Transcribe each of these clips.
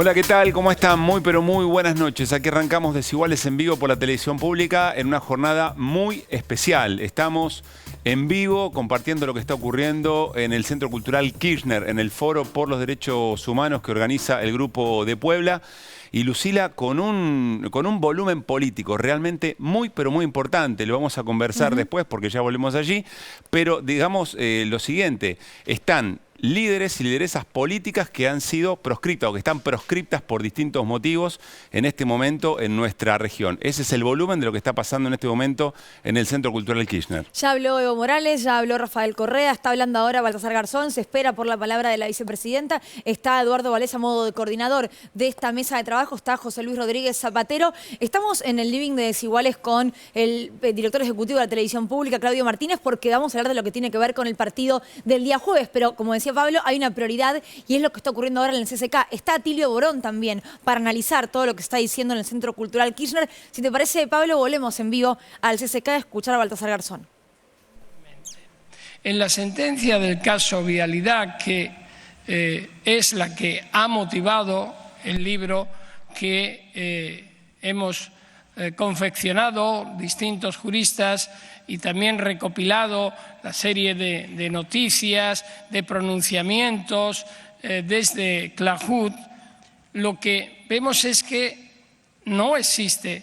Hola, ¿qué tal? ¿Cómo están? Muy, pero muy buenas noches. Aquí arrancamos Desiguales en vivo por la televisión pública en una jornada muy especial. Estamos en vivo compartiendo lo que está ocurriendo en el Centro Cultural Kirchner, en el Foro por los Derechos Humanos que organiza el Grupo de Puebla. Y Lucila, con un volumen político realmente muy, pero muy importante. Lo vamos a conversar después porque ya volvemos allí. Pero digamos lo siguiente, están líderes y lideresas políticas que han sido proscriptas o que están proscriptas por distintos motivos en este momento en nuestra región. Ese es el volumen de lo que está pasando en este momento en el Centro Cultural Kirchner. Ya habló Evo Morales, ya habló Rafael Correa, está hablando ahora Baltasar Garzón, se espera por la palabra de la vicepresidenta, está Eduardo Valdés a modo de coordinador de esta mesa de trabajo, está José Luis Rodríguez Zapatero. Estamos en el living de Desiguales con el director ejecutivo de la televisión pública, Claudio Martínez, porque vamos a hablar de lo que tiene que ver con el partido del día jueves, pero como decía Pablo, hay una prioridad y es lo que está ocurriendo ahora en el CCK. Está Atilio Borón también para analizar todo lo que está diciendo en el Centro Cultural Kirchner. Si te parece, Pablo, volvemos en vivo al CCK a escuchar a Baltasar Garzón. En la sentencia del caso Vialidad, que es la que ha motivado el libro que hemos confeccionado distintos juristas y también recopilado la serie de noticias, de pronunciamientos desde Clahut, lo que vemos es que no existe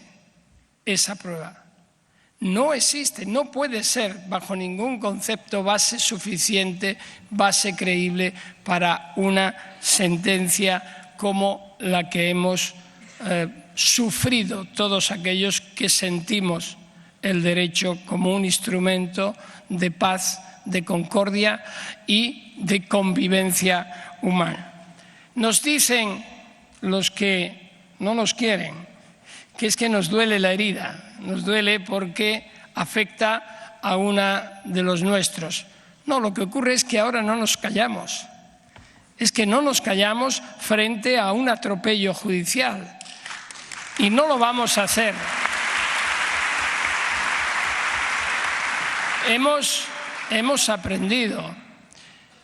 esa prueba. No existe, no puede ser bajo ningún concepto base suficiente, base creíble para una sentencia como la que hemos sufrido todos aquellos que sentimos el derecho como un instrumento de paz, de concordia y de convivencia humana. Nos dicen los que no nos quieren que es que nos duele la herida, nos duele porque afecta a una de los nuestros. No, lo que ocurre es que ahora no nos callamos. Es que no nos callamos frente a un atropello judicial. Y no lo vamos a hacer. Hemos aprendido.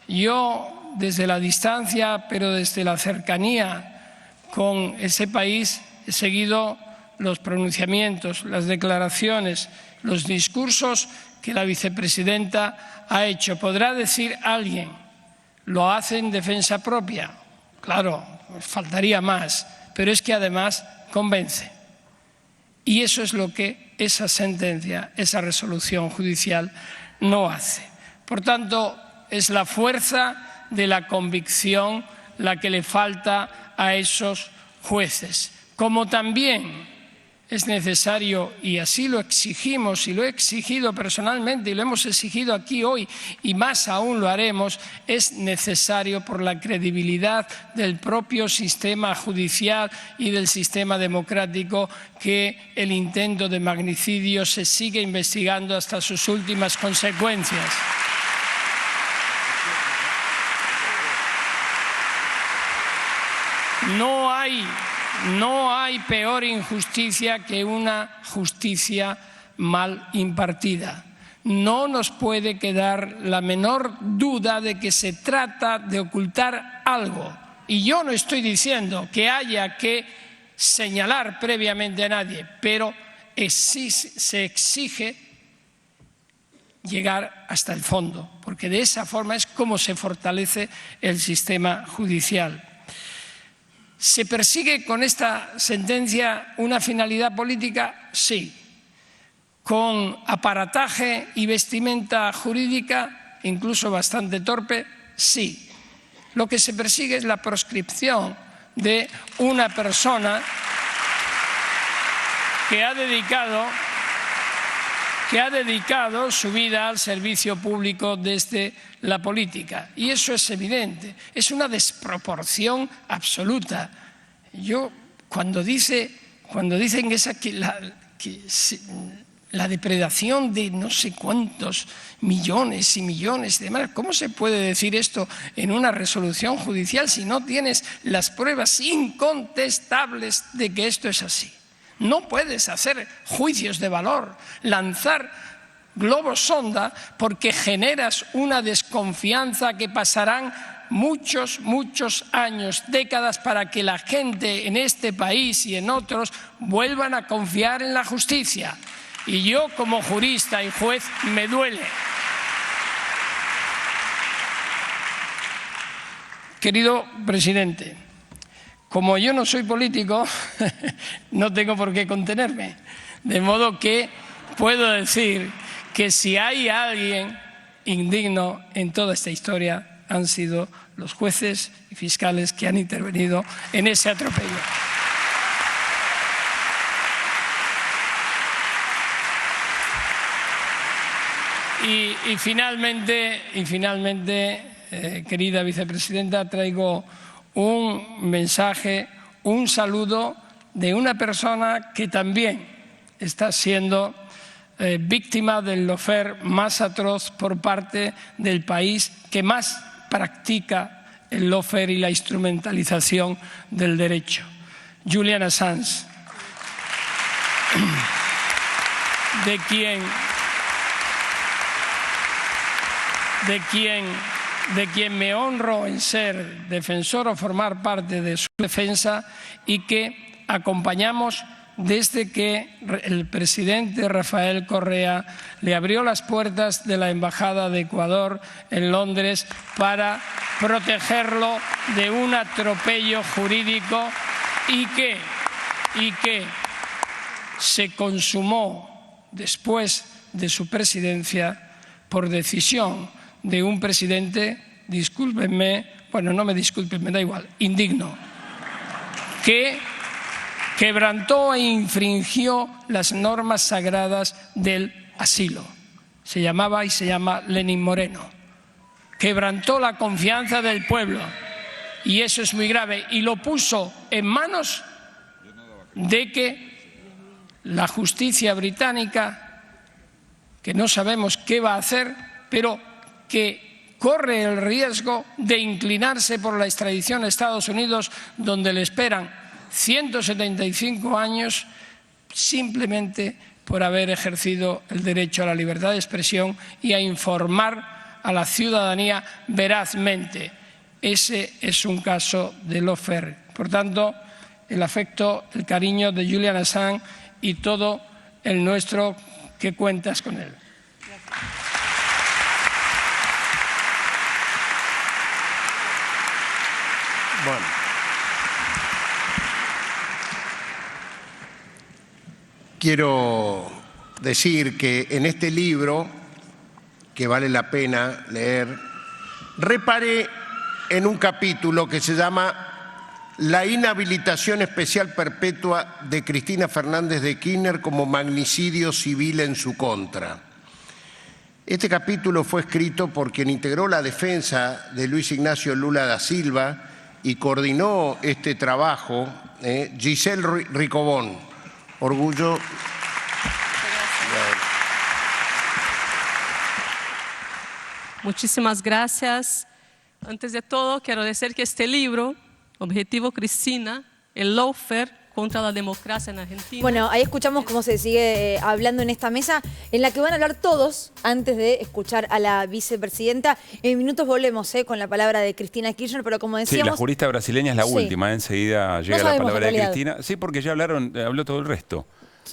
Yo, desde la distancia, pero desde la cercanía con ese país, he seguido los pronunciamientos, las declaraciones, los discursos que la vicepresidenta ha hecho. Podrá decir alguien, lo hace en defensa propia. Claro, faltaría más, pero es que además convence. Y eso es lo que esa sentencia, esa resolución judicial no hace. Por tanto, es la fuerza de la convicción la que le falta a esos jueces. Como también es necesario, y así lo exigimos, y lo he exigido personalmente, y lo hemos exigido aquí hoy, y más aún lo haremos, es necesario por la credibilidad del propio sistema judicial y del sistema democrático que el intento de magnicidio se siga investigando hasta sus últimas consecuencias. No hay peor injusticia que una justicia mal impartida. No nos puede quedar la menor duda de que se trata de ocultar algo. Y yo no estoy diciendo que haya que señalar previamente a nadie, pero se exige llegar hasta el fondo, porque de esa forma es como se fortalece el sistema judicial. ¿Se persigue con esta sentencia una finalidad política? Sí. ¿Con aparataje y vestimenta jurídica, incluso bastante torpe? Sí. Lo que se persigue es la proscripción de una persona que ha dedicado su vida al servicio público desde la política. Y eso es evidente, es una desproporción absoluta. Cuando dicen la depredación de no sé cuántos millones y millones de dólares, ¿cómo se puede decir esto en una resolución judicial si no tienes las pruebas incontestables de que esto es así? No puedes hacer juicios de valor, lanzar globos sonda porque generas una desconfianza que pasarán muchos, muchos años, décadas, para que la gente en este país y en otros vuelvan a confiar en la justicia. Y yo, como jurista y juez, me duele. Querido presidente, como yo no soy político, no tengo por qué contenerme. De modo que puedo decir que si hay alguien indigno en toda esta historia, han sido los jueces y fiscales que han intervenido en ese atropello. Y finalmente, querida vicepresidenta, traigo un mensaje, un saludo de una persona que también está siendo víctima del lawfare más atroz por parte del país que más practica el lawfare y la instrumentalización del derecho. Julian Assange, de quien me honro en ser defensor o formar parte de su defensa, y que acompañamos desde que el presidente Rafael Correa le abrió las puertas de la Embajada de Ecuador en Londres para protegerlo de un atropello jurídico y que se consumó después de su presidencia por decisión de un presidente, discúlpenme, bueno, no me disculpen, me da igual, indigno, que quebrantó e infringió las normas sagradas del asilo. Se llamaba y se llama Lenín Moreno. Quebrantó la confianza del pueblo y eso es muy grave, y lo puso en manos de que la justicia británica, que no sabemos qué va a hacer, pero que corre el riesgo de inclinarse por la extradición a Estados Unidos, donde le esperan 175 años simplemente por haber ejercido el derecho a la libertad de expresión y a informar a la ciudadanía verazmente. Ese es un caso de lawfare. Por tanto, el afecto, el cariño de Julian Assange y todo el nuestro, que cuentas con él. Bueno. Quiero decir que en este libro, que vale la pena leer, reparé en un capítulo que se llama La inhabilitación especial perpetua de Cristina Fernández de Kirchner como magnicidio civil en su contra. Este capítulo fue escrito por quien integró la defensa de Luis Ignacio Lula da Silva y coordinó este trabajo, Giselle Ricobón. Orgullo. Muchísimas gracias. Antes de todo, quiero decir que este libro, Objetivo Cristina, el lawfare contra la democracia en Argentina. Bueno, ahí escuchamos cómo se sigue hablando en esta mesa, en la que van a hablar todos antes de escuchar a la vicepresidenta. En minutos volvemos con la palabra de Cristina Kirchner, pero como decíamos... Sí, la jurista brasileña es la última, enseguida llega la palabra de Cristina. Sí, porque ya habló todo el resto.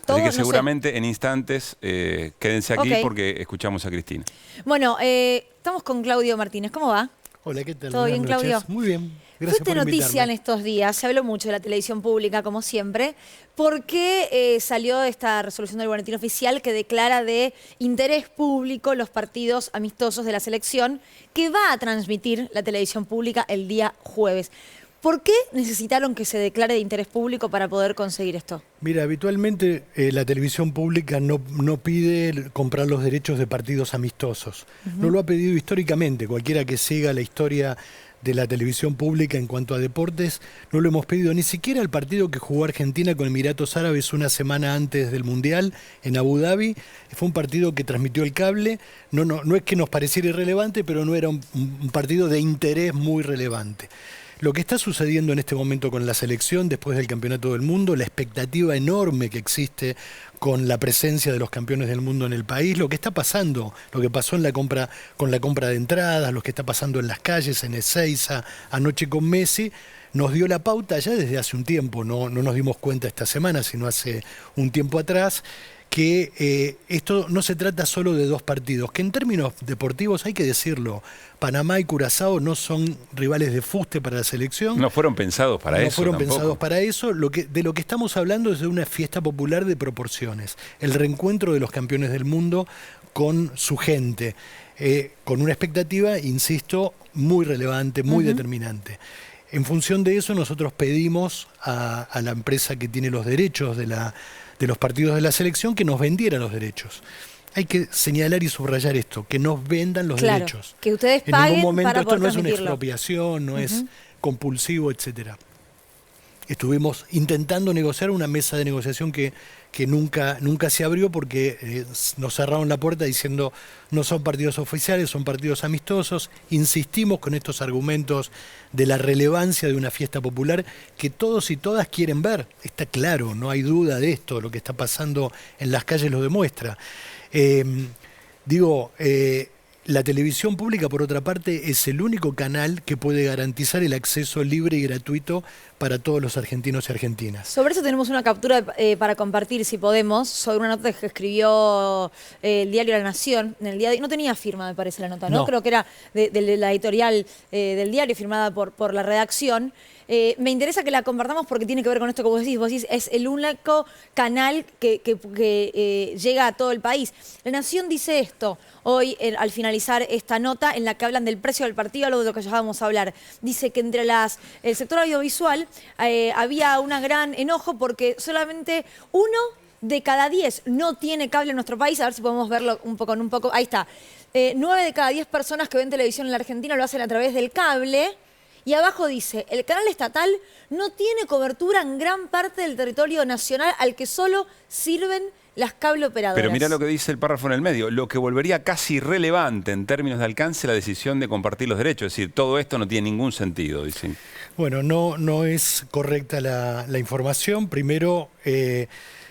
Así que seguramente en instantes quédense aquí porque escuchamos a Cristina. Bueno, estamos con Claudio Martínez. ¿Cómo va? Hola, ¿qué tal? ¿Todo bien, Claudio? Muy bien. Gracias Fuiste por noticia invitarme. en estos días, se habló mucho de la televisión pública, como siempre. ¿Por qué salió esta resolución del Boletín Oficial que declara de interés público los partidos amistosos de la selección que va a transmitir la televisión pública el día jueves? ¿Por qué necesitaron que se declare de interés público para poder conseguir esto? Mira, habitualmente la televisión pública no pide comprar los derechos de partidos amistosos. No lo ha pedido históricamente. Cualquiera que siga la historia de la televisión pública en cuanto a deportes, no lo hemos pedido ni siquiera al partido que jugó Argentina con Emiratos Árabes una semana antes del Mundial en Abu Dhabi. Fue un partido que transmitió el cable. No es que nos pareciera irrelevante, pero no era un partido de interés muy relevante. Lo que está sucediendo en este momento con la selección después del Campeonato del Mundo, la expectativa enorme que existe con la presencia de los campeones del mundo en el país, lo que está pasando, lo que pasó en con la compra de entradas, lo que está pasando en las calles, en Ezeiza, anoche con Messi, nos dio la pauta ya desde hace un tiempo, no nos dimos cuenta esta semana, sino hace un tiempo atrás, que esto no se trata solo de dos partidos, que en términos deportivos hay que decirlo, Panamá y Curazao no son rivales de fuste para la selección. No fueron pensados para eso. No fueron tampoco. pensados para eso. De lo que estamos hablando es de una fiesta popular de proporciones, el reencuentro de los campeones del mundo con su gente, con una expectativa, insisto, muy relevante, muy determinante. En función de eso nosotros pedimos a la empresa que tiene los derechos de los partidos de la selección que nos vendiera los derechos. Hay que señalar y subrayar esto, que nos vendan los derechos. Que ustedes en paguen ningún momento para esto poder no es una transmitirlo. expropiación, no es compulsivo, etcétera. Estuvimos intentando negociar una mesa de negociación que nunca se abrió porque nos cerraron la puerta diciendo no son partidos oficiales, son partidos amistosos. Insistimos con estos argumentos de la relevancia de una fiesta popular que todos y todas quieren ver. Está claro, no hay duda de esto, lo que está pasando en las calles lo demuestra. La televisión pública, por otra parte, es el único canal que puede garantizar el acceso libre y gratuito para todos los argentinos y argentinas. Sobre eso tenemos una captura para compartir, si podemos, sobre una nota que escribió el diario La Nación. En el día no tenía firma, me parece, la nota, ¿no? No. Creo que era de la editorial del diario, firmada por la redacción. Me interesa que la compartamos porque tiene que ver con esto que vos decís, es el único canal que llega a todo el país. La Nación dice esto hoy al finalizar esta nota en la que hablan del precio del partido, algo de lo que ya vamos a hablar. Dice que entre el sector audiovisual había un gran enojo porque solamente 1 de cada 10 no tiene cable en nuestro país. A ver si podemos verlo un poco. Ahí está. 9 de cada 10 personas que ven televisión en la Argentina lo hacen a través del cable. Y abajo dice, el canal estatal no tiene cobertura en gran parte del territorio nacional al que solo sirven las cable operadoras. Pero mira lo que dice el párrafo en el medio, lo que volvería casi irrelevante en términos de alcance la decisión de compartir los derechos. Es decir, todo esto no tiene ningún sentido, dicen. Bueno, no es correcta la información. Primero,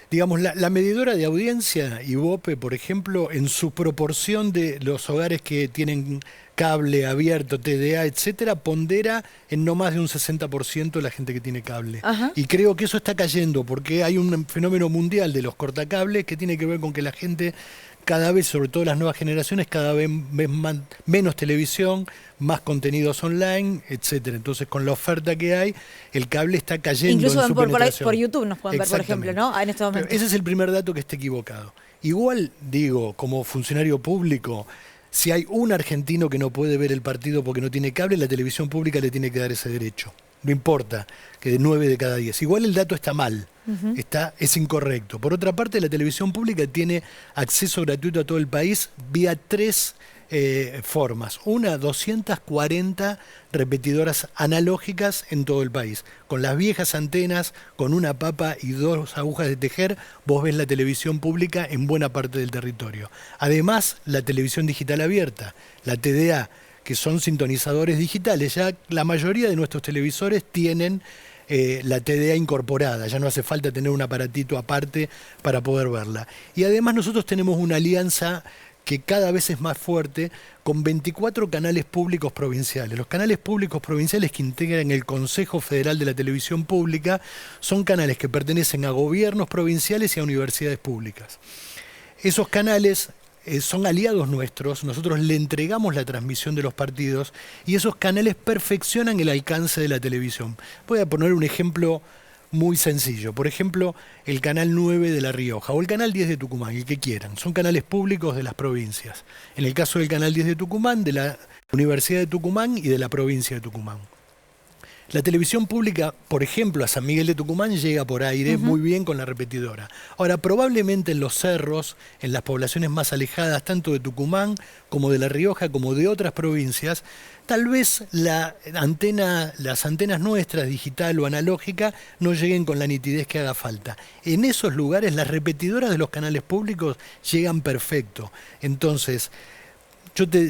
digamos, la medidora de audiencia, Ibope, por ejemplo, en su proporción de los hogares que tienen cable abierto, TDA, etcétera, pondera en no más de un 60% la gente que tiene cable. Ajá. Y creo que eso está cayendo porque hay un fenómeno mundial de los cortacables que tiene que ver con que la gente cada vez, sobre todo las nuevas generaciones, cada vez menos televisión, más contenidos online, etcétera. Entonces, con la oferta que hay, el cable está cayendo Incluso en su penetración. por YouTube nos pueden ver, por ejemplo, ¿no? En este momento. Pero ese es el primer dato que está equivocado. Igual, digo, como funcionario público, si hay un argentino que no puede ver el partido porque no tiene cable, la televisión pública le tiene que dar ese derecho. No importa, que de 9 de cada 10. Igual el dato está mal, es incorrecto. Por otra parte, la televisión pública tiene acceso gratuito a todo el país vía 3 formas. 240 repetidoras analógicas en todo el país. Con las viejas antenas, con una papa y 2 agujas de tejer, vos ves la televisión pública en buena parte del territorio. Además, la televisión digital abierta, la TDA, que son sintonizadores digitales. Ya la mayoría de nuestros televisores tienen la TDA incorporada, ya no hace falta tener un aparatito aparte para poder verla. Y además nosotros tenemos una alianza que cada vez es más fuerte, con 24 canales públicos provinciales. Los canales públicos provinciales que integran el Consejo Federal de la Televisión Pública son canales que pertenecen a gobiernos provinciales y a universidades públicas. Esos canales son aliados nuestros, nosotros le entregamos la transmisión de los partidos y esos canales perfeccionan el alcance de la televisión. Voy a poner un ejemplo muy sencillo. Por ejemplo, el Canal 9 de La Rioja o el Canal 10 de Tucumán, el que quieran. Son canales públicos de las provincias. En el caso del Canal 10 de Tucumán, de la Universidad de Tucumán y de la provincia de Tucumán. La televisión pública, por ejemplo, a San Miguel de Tucumán llega por aire muy bien con la repetidora. Ahora, probablemente en los cerros, en las poblaciones más alejadas, tanto de Tucumán como de La Rioja, como de otras provincias, tal vez las antenas nuestras, digital o analógica, no lleguen con la nitidez que haga falta. En esos lugares, las repetidoras de los canales públicos llegan perfecto. Entonces,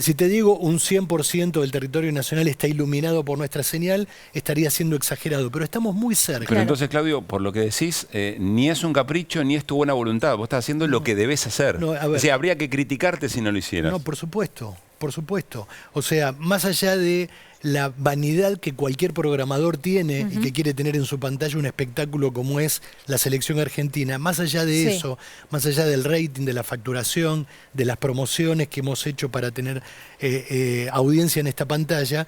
Si te digo un 100% del territorio nacional está iluminado por nuestra señal, estaría siendo exagerado, pero estamos muy cerca. Pero entonces, Claudio, por lo que decís, ni es un capricho ni es tu buena voluntad. Vos estás haciendo lo que debes hacer. No, a ver. O sea, habría que criticarte si no lo hicieras. No, por supuesto, por supuesto. O sea, más allá de la vanidad que cualquier programador tiene y que quiere tener en su pantalla un espectáculo como es la selección argentina, más allá de eso, más allá del rating, de la facturación, de las promociones que hemos hecho para tener audiencia en esta pantalla,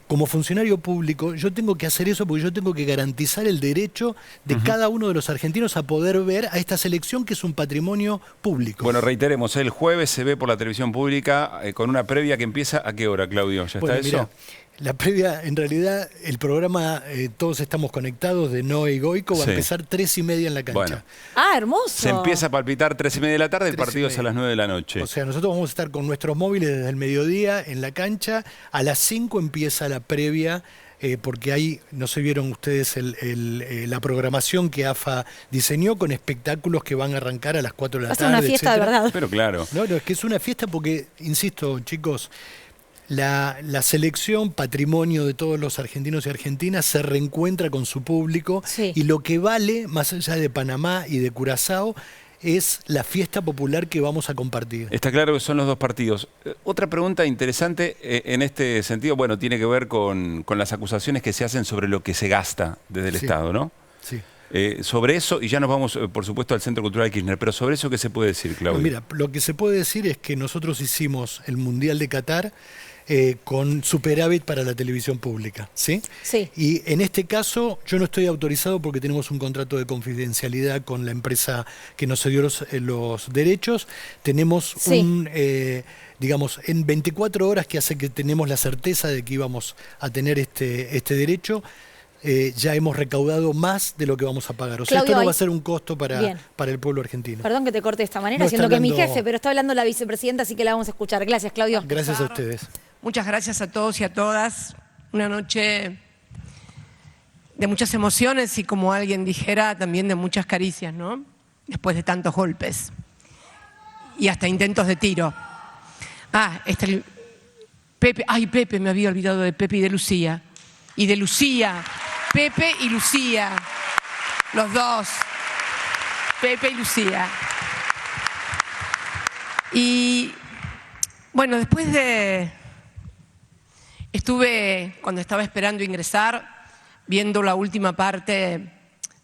como funcionario público, yo tengo que hacer eso porque yo tengo que garantizar el derecho de cada uno de los argentinos a poder ver a esta selección que es un patrimonio público. Bueno, reiteremos, el jueves se ve por la televisión pública con una previa que empieza ¿a qué hora, Claudio? ¿Ya está eso? Mira, la previa, en realidad, el programa Todos Estamos Conectados de Noé y Goico va a empezar 3:30 en la cancha. Bueno. Ah, hermoso. Se empieza a palpitar 3:30 de la tarde, el partido es a las 9 de la noche. O sea, nosotros vamos a estar con nuestros móviles desde el mediodía en la cancha. A las 5 empieza la previa, porque ahí, no se vieron ustedes la programación que AFA diseñó con espectáculos que van a arrancar a las 4 de la tarde. Va a ser una fiesta, etcétera. de verdad. Pero claro. No, es que es una fiesta porque, insisto, chicos, la selección, patrimonio de todos los argentinos y argentinas, se reencuentra con su público y lo que vale, más allá de Panamá y de Curazao, es la fiesta popular que vamos a compartir. Está claro que son los dos partidos. Otra pregunta interesante en este sentido, bueno, tiene que ver con las acusaciones que se hacen sobre lo que se gasta desde el Estado, ¿no? Sí. Sobre eso, y ya nos vamos, por supuesto, al Centro Cultural Kirchner, pero sobre eso, ¿qué se puede decir, Claudio? No, mira, lo que se puede decir es que nosotros hicimos el Mundial de Qatar con superávit para la televisión pública, ¿sí? Sí. Y en este caso yo no estoy autorizado porque tenemos un contrato de confidencialidad con la empresa que nos cedió los derechos. Tenemos digamos, en 24 horas que hace que tenemos la certeza de que íbamos a tener este derecho, ya hemos recaudado más de lo que vamos a pagar. O sea, Claudio, esto no va a ser un costo para el pueblo argentino. Perdón que te corte de esta manera, No, siendo que es mi hablando- jefe, pero está hablando la vicepresidenta, así que la vamos a escuchar. Gracias, Claudio. Gracias a ustedes. Muchas gracias a todos y a todas. Una noche de muchas emociones y, como alguien dijera, también de muchas caricias, ¿no? Después de tantos golpes y hasta intentos de tiro. Pepe, Pepe, me había olvidado de Pepe y de Lucía. Y de Lucía, Pepe y Lucía, los dos, Pepe y Lucía. Y bueno, estuve, cuando estaba esperando ingresar, viendo la última parte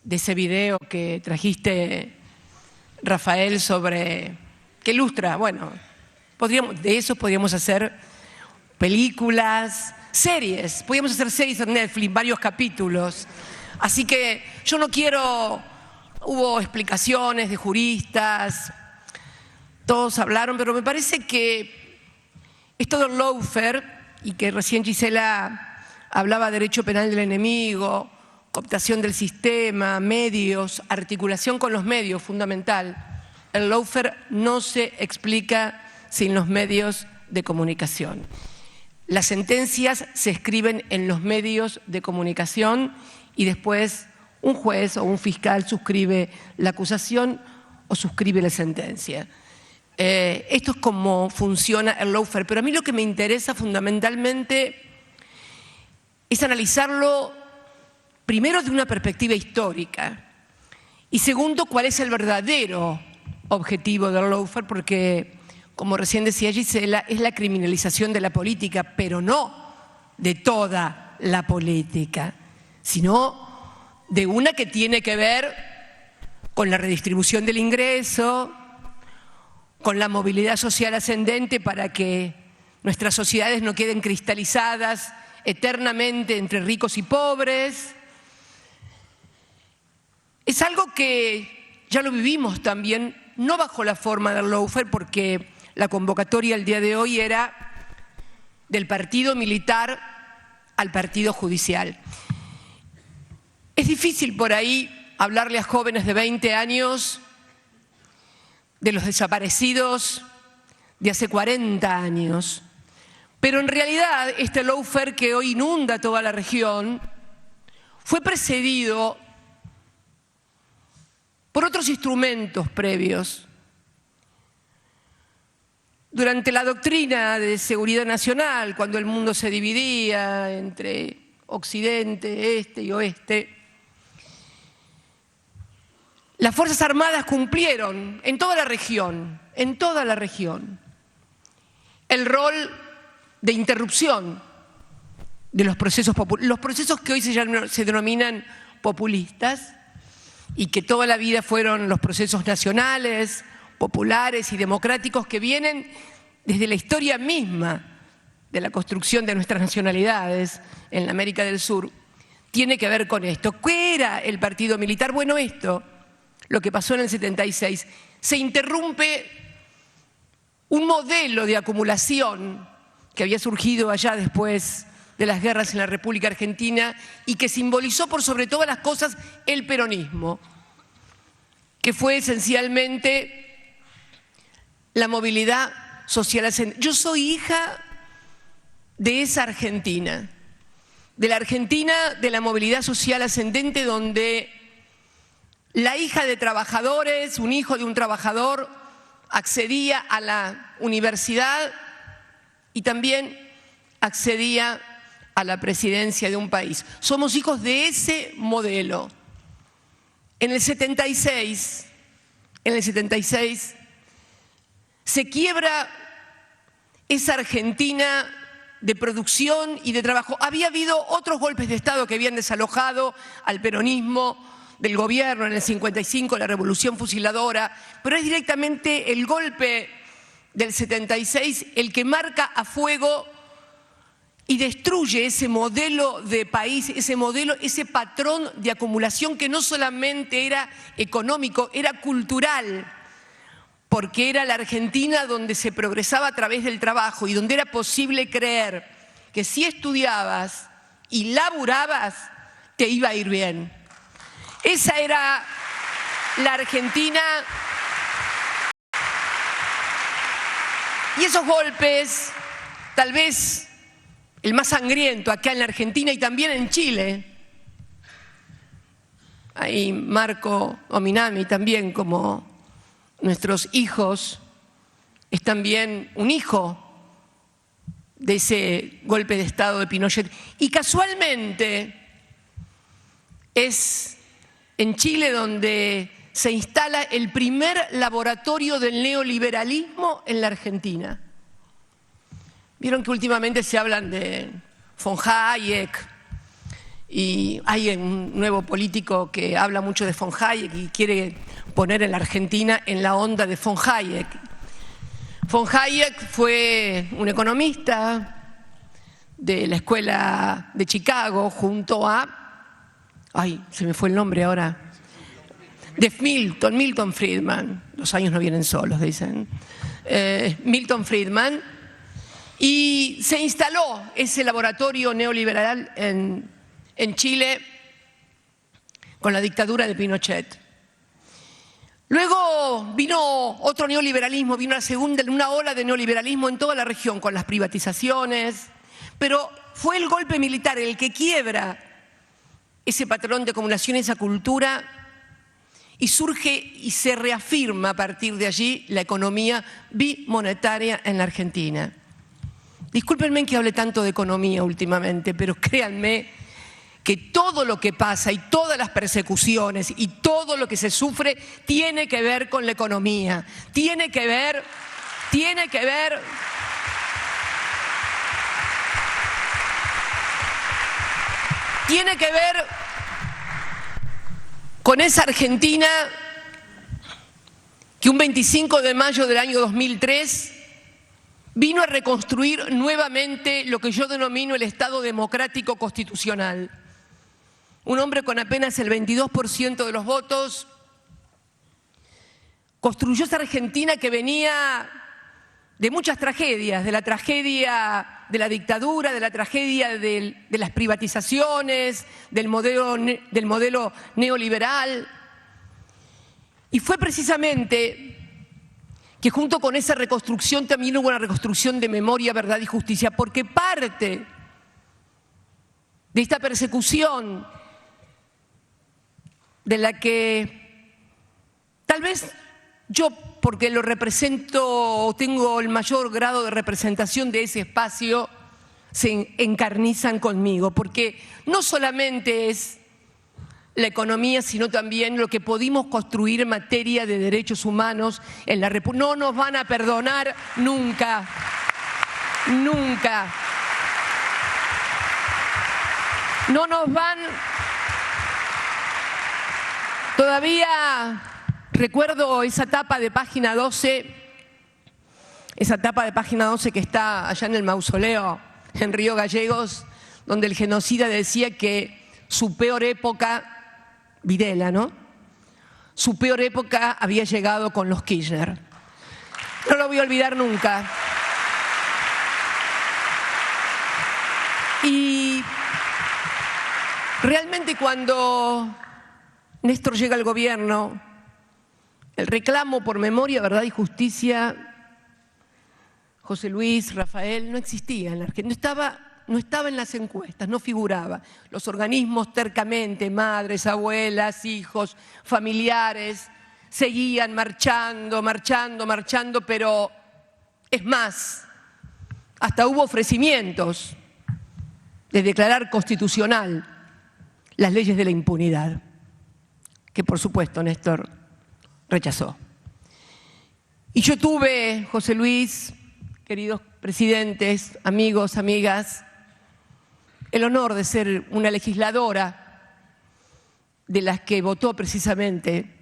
de ese video que trajiste, Rafael, que ilustra, bueno, de eso podríamos hacer películas, series, podríamos hacer series en Netflix, varios capítulos. Así que yo no quiero, hubo explicaciones de juristas, todos hablaron, pero me parece que esto del lawfare, y que recién Gisela hablaba de derecho penal del enemigo, cooptación del sistema, medios, articulación con los medios, fundamental. El lawfare no se explica sin los medios de comunicación. Las sentencias se escriben en los medios de comunicación y después un juez o un fiscal suscribe la acusación o suscribe la sentencia. Esto es como funciona el lawfare, pero a mí lo que me interesa fundamentalmente es analizarlo primero de una perspectiva histórica y segundo, cuál es el verdadero objetivo del lawfare, porque, como recién decía Gisela, es la criminalización de la política, pero no de toda la política, sino de una que tiene que ver con la redistribución del ingreso, con la movilidad social ascendente para que nuestras sociedades no queden cristalizadas eternamente entre ricos y pobres. Es algo que ya lo vivimos también, no bajo la forma del lawfare, porque la convocatoria el día de hoy era del partido militar al partido judicial. Es difícil por ahí hablarle a jóvenes de 20 años de los desaparecidos de hace 40 años. Pero en realidad este lawfare que hoy inunda toda la región fue precedido por otros instrumentos previos. durante la doctrina de seguridad nacional, cuando el mundo se dividía entre occidente, este y oeste, las Fuerzas Armadas cumplieron en toda la región, el rol de interrupción de los procesos que hoy se denominan populistas y que toda la vida fueron los procesos nacionales, populares y democráticos que vienen desde la historia misma de la construcción de nuestras nacionalidades en la América del Sur, tiene que ver con esto. ¿Qué era el partido militar? Bueno, esto, lo que pasó en el 76, se interrumpe un modelo de acumulación que había surgido allá después de las guerras en la República Argentina y que simbolizó por sobre todas las cosas el peronismo, que fue esencialmente la movilidad social ascendente. Yo soy hija de esa Argentina, de la Argentina de la movilidad social ascendente, donde la hija de trabajadores, un hijo de un trabajador, accedía a la universidad y también accedía a la presidencia de un país. Somos hijos de ese modelo. En el 76 se quiebra esa Argentina de producción y de trabajo. Había habido otros golpes de Estado que habían desalojado al peronismo del gobierno en el 55, la revolución fusiladora, pero es directamente el golpe del 76 el que marca a fuego y destruye ese modelo de país, ese patrón de acumulación que no solamente era económico, era cultural, porque era la Argentina donde se progresaba a través del trabajo y donde era posible creer que si estudiabas y laburabas, te iba a ir bien. Esa era la Argentina. Y esos golpes, tal vez el más sangriento acá en la Argentina y también en Chile, ahí Marco Ominami también, como nuestros hijos, es también un hijo de ese golpe de Estado de Pinochet. Y casualmente es en Chile donde se instala el primer laboratorio del neoliberalismo en la Argentina. Vieron que últimamente se hablan de von Hayek y hay un nuevo político que habla mucho de von Hayek y quiere poner en la Argentina en la onda de von Hayek. Von Hayek fue un economista de la escuela de Chicago junto a, se me fue el nombre ahora, de Milton Friedman, los años no vienen solos, dicen, Milton Friedman, y se instaló ese laboratorio neoliberal en Chile con la dictadura de Pinochet. Luego vino otro neoliberalismo, vino una ola de neoliberalismo en toda la región con las privatizaciones, pero fue el golpe militar el que quiebra ese patrón de acumulación, esa cultura, y surge y se reafirma a partir de allí la economía bimonetaria en la Argentina. Discúlpenme que hable tanto de economía últimamente, pero créanme que todo lo que pasa y todas las persecuciones y todo lo que se sufre tiene que ver con la economía, tiene que ver con esa Argentina que un 25 de mayo del año 2003 vino a reconstruir nuevamente lo que yo denomino el Estado democrático constitucional. Un hombre con apenas el 22% de los votos construyó esa Argentina que venía de muchas tragedias, de la tragedia de la dictadura, de la tragedia de las privatizaciones, del modelo neoliberal. Y fue precisamente que junto con esa reconstrucción también hubo una reconstrucción de memoria, verdad y justicia, porque parte de esta persecución de la que tal vez yo, porque lo represento, tengo el mayor grado de representación de ese espacio, se encarnizan conmigo, porque no solamente es la economía, sino también lo que pudimos construir en materia de derechos humanos en la República. No nos van a perdonar nunca, nunca. No nos van... Todavía recuerdo esa tapa de página 12, que está allá en el mausoleo en Río Gallegos, donde el genocida decía que su peor época, Videla, ¿no? Su peor época había llegado con los Kirchner. No lo voy a olvidar nunca. Y realmente cuando Néstor llega al gobierno, el reclamo por memoria, verdad y justicia, José Luis, Rafael, no existía en la Argentina, no estaba en las encuestas, no figuraba. Los organismos tercamente, madres, abuelas, hijos, familiares, seguían marchando, pero es más, hasta hubo ofrecimientos de declarar constitucional las leyes de la impunidad, que por supuesto Néstor rechazó. Y yo tuve, José Luis, queridos presidentes, amigos, amigas, el honor de ser una legisladora de las que votó precisamente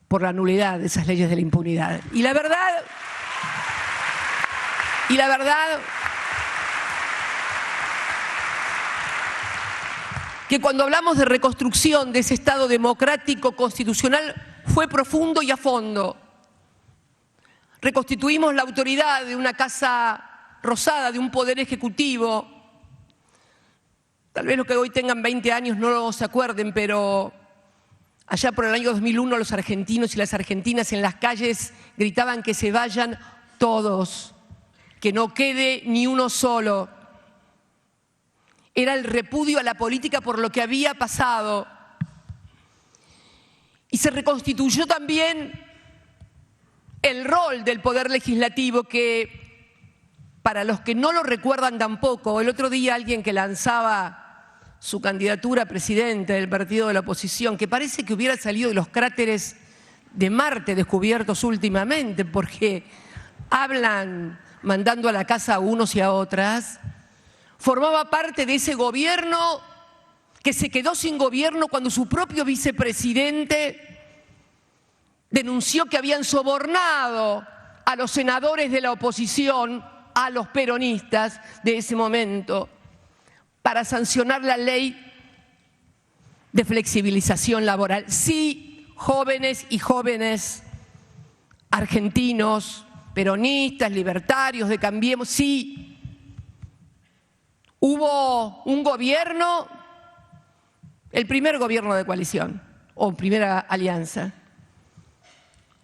por la nulidad de esas leyes de la impunidad. Y la verdad, que cuando hablamos de reconstrucción de ese Estado democrático constitucional fue profundo y a fondo. Reconstituimos la autoridad de una Casa Rosada, de un poder ejecutivo. Tal vez los que hoy tengan 20 años no se acuerden, pero allá por el año 2001 los argentinos y las argentinas en las calles gritaban que se vayan todos, que no quede ni uno solo. Era el repudio a la política por lo que había pasado. Y se reconstituyó también el rol del Poder Legislativo, que para los que no lo recuerdan tampoco, el otro día alguien que lanzaba su candidatura a presidente del partido de la oposición, que parece que hubiera salido de los cráteres de Marte descubiertos últimamente, porque hablan mandando a la casa a unos y a otras, formaba parte de ese gobierno que se quedó sin gobierno cuando su propio vicepresidente denunció que habían sobornado a los senadores de la oposición, a los peronistas de ese momento, para sancionar la ley de flexibilización laboral. Sí, jóvenes y jóvenes argentinos, peronistas, libertarios, de Cambiemos, sí. Hubo un gobierno, el primer gobierno de coalición, o primera alianza,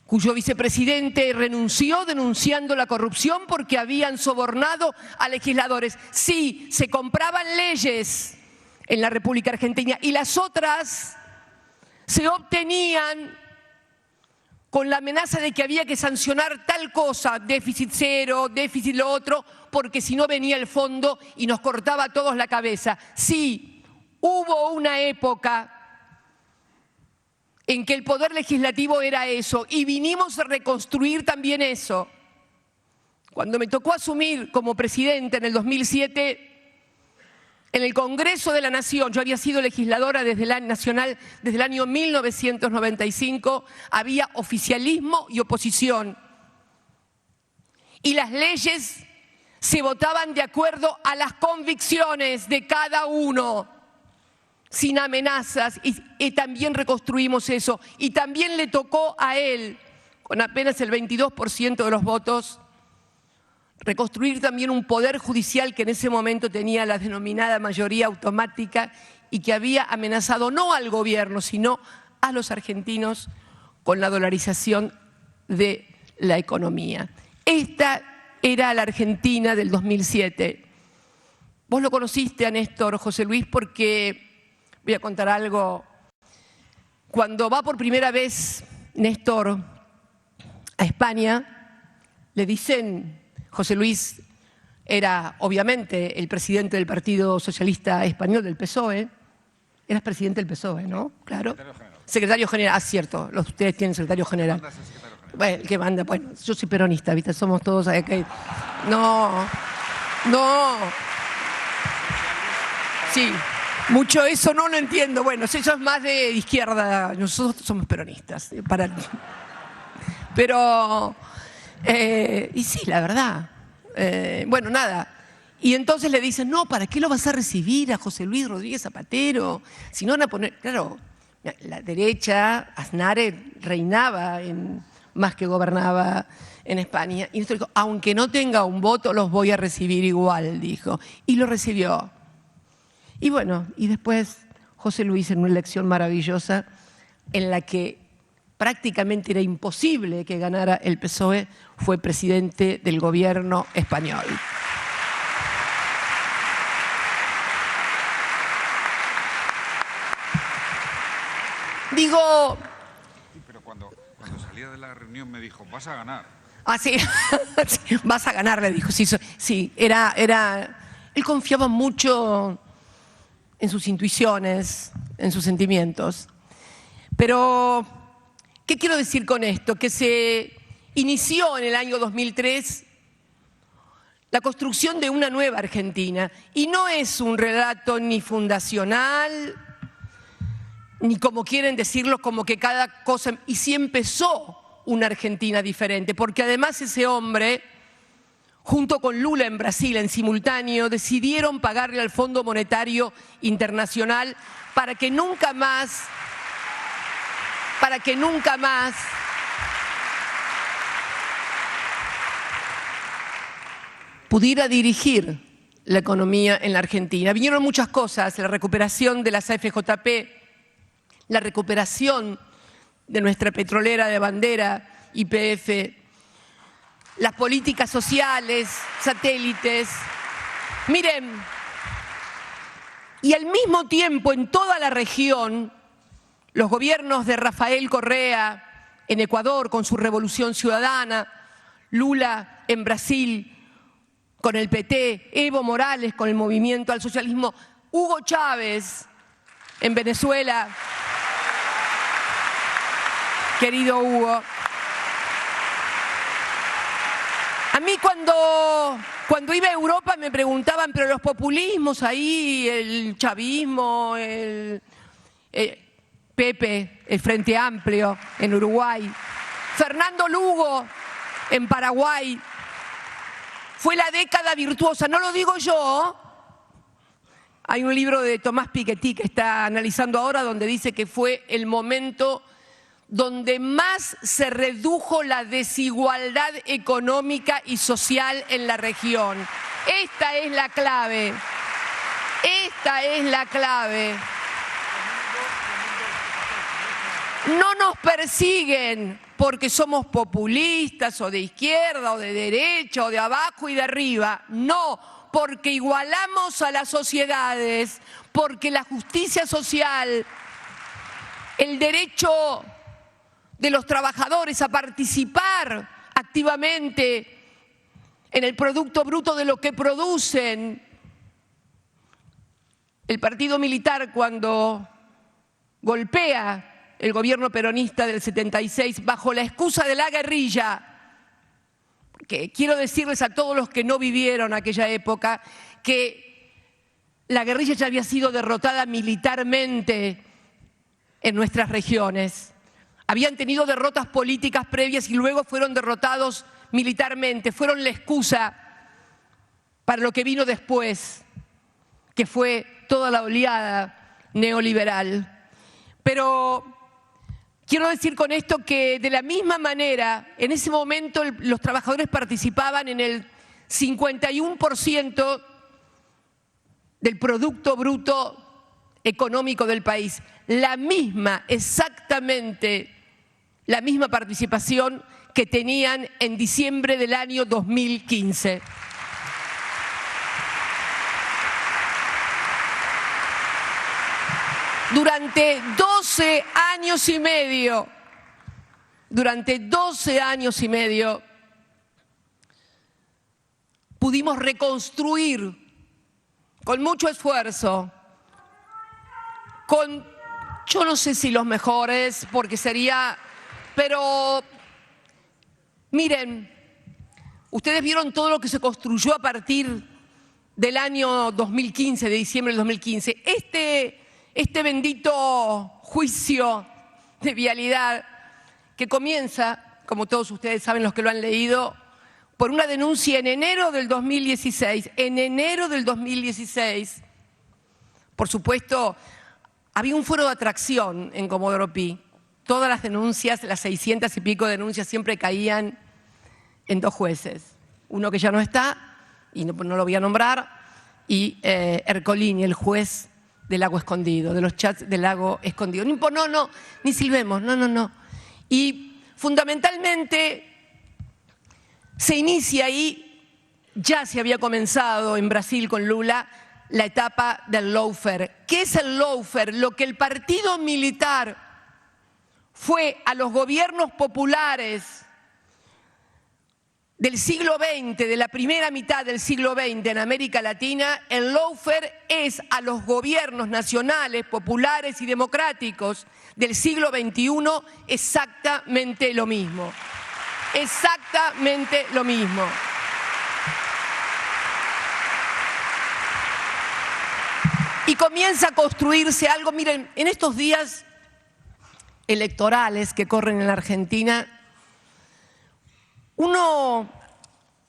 cuyo vicepresidente renunció denunciando la corrupción porque habían sobornado a legisladores. Sí, se compraban leyes en la República Argentina y las otras se obtenían con la amenaza de que había que sancionar tal cosa, déficit cero, déficit lo otro, porque si no venía el fondo y nos cortaba a todos la cabeza. Sí, hubo una época en que el Poder Legislativo era eso, y vinimos a reconstruir también eso. Cuando me tocó asumir como presidente en el 2007, en el Congreso de la Nación, yo había sido legisladora desde el año 1995, había oficialismo y oposición. Y las leyes se votaban de acuerdo a las convicciones de cada uno, sin amenazas, y también reconstruimos eso. Y también le tocó a él, con apenas el 22% de los votos, reconstruir también un poder judicial que en ese momento tenía la denominada mayoría automática y que había amenazado no al gobierno, sino a los argentinos con la dolarización de la economía. Esta era la Argentina del 2007. Vos lo conociste a Néstor, José Luis, porque... Voy a contar algo. Cuando va por primera vez Néstor a España, le dicen, José Luis era obviamente el presidente del Partido Socialista Español, del PSOE. Eras presidente del PSOE, ¿no? Claro. Secretario general, cierto, ustedes tienen secretario general. Bueno, el que manda, bueno, yo soy peronista, ¿viste? Somos todos... No. Sí, mucho eso no lo entiendo. Bueno, eso es más de izquierda, nosotros somos peronistas. Pero, y sí, la verdad. Bueno, nada. Y entonces le dicen, no, ¿para qué lo vas a recibir a José Luis Rodríguez Zapatero? Si no van a poner... Claro, la derecha, Aznar reinaba más que gobernaba en España. Y esto dijo, aunque no tenga un voto, los voy a recibir igual, dijo. Y lo recibió. Y bueno, y después José Luis, en una elección maravillosa, en la que prácticamente era imposible que ganara el PSOE, fue presidente del gobierno español. Digo... Sí, pero cuando salía de la reunión me dijo, vas a ganar. Ah, sí, sí, vas a ganar, le dijo. Sí, él confiaba mucho en sus intuiciones, en sus sentimientos. Pero, ¿qué quiero decir con esto? Que se inició en el año 2003 la construcción de una nueva Argentina. Y no es un relato ni fundacional, ni como quieren decirlo, como que cada cosa... Y sí empezó una Argentina diferente, porque además ese hombre, junto con Lula en Brasil en simultáneo, decidieron pagarle al Fondo Monetario Internacional para que nunca más pudiera dirigir la economía en la Argentina. Vinieron muchas cosas, la recuperación de las AFJP, la recuperación de nuestra petrolera de bandera, YPF, las políticas sociales, satélites. Miren, y al mismo tiempo en toda la región, los gobiernos de Rafael Correa en Ecuador con su Revolución Ciudadana, Lula en Brasil con el PT, Evo Morales con el Movimiento al Socialismo, Hugo Chávez en Venezuela. Querido Hugo, a mí cuando iba a Europa me preguntaban, pero los populismos ahí, el chavismo, el Pepe, el Frente Amplio en Uruguay, Fernando Lugo en Paraguay, fue la década virtuosa, no lo digo yo. Hay un libro de Tomás Piketty que está analizando ahora donde dice que fue el momento donde más se redujo la desigualdad económica y social en la región. Esta es la clave. Esta es la clave. No nos persiguen porque somos populistas o de izquierda o de derecha o de abajo y de arriba. No, porque igualamos a las sociedades, porque la justicia social, el derecho de los trabajadores a participar activamente en el Producto Bruto de lo que producen. El partido militar, cuando golpea el gobierno peronista del 76 bajo la excusa de la guerrilla, que quiero decirles a todos los que no vivieron aquella época que la guerrilla ya había sido derrotada militarmente en nuestras regiones. Habían tenido derrotas políticas previas y luego fueron derrotados militarmente. Fueron la excusa para lo que vino después, que fue toda la oleada neoliberal. Pero quiero decir con esto que de la misma manera, en ese momento los trabajadores participaban en el 51% del Producto Bruto económico del país. La misma, exactamente la misma participación que tenían en diciembre del año 2015. Durante 12 años y medio durante 12 años y medio, pudimos reconstruir con mucho esfuerzo, con, yo no sé si los mejores, porque sería, pero miren, ustedes vieron todo lo que se construyó a partir del año 2015, de diciembre del 2015. Este bendito juicio de vialidad que comienza, como todos ustedes saben, los que lo han leído, por una denuncia en enero del 2016. En enero del 2016, por supuesto, había un foro de atracción en Comodoro Pi. Todas las denuncias, las 600 y pico denuncias, siempre caían en 2 jueces. Uno que ya no está, y no lo voy a nombrar, y Ercolini, el juez del Lago Escondido, de los chats del Lago Escondido. No, ni silbemos, no. Y fundamentalmente se inicia ahí, ya se había comenzado en Brasil con Lula, la etapa del lawfare. ¿Qué es el lawfare? Lo que el partido militar fue a los gobiernos populares del siglo XX, de la primera mitad del siglo XX en América Latina, el lawfare es a los gobiernos nacionales, populares y democráticos del siglo XXI exactamente lo mismo. Exactamente lo mismo. Y comienza a construirse algo. Miren, en estos días electorales que corren en la Argentina, uno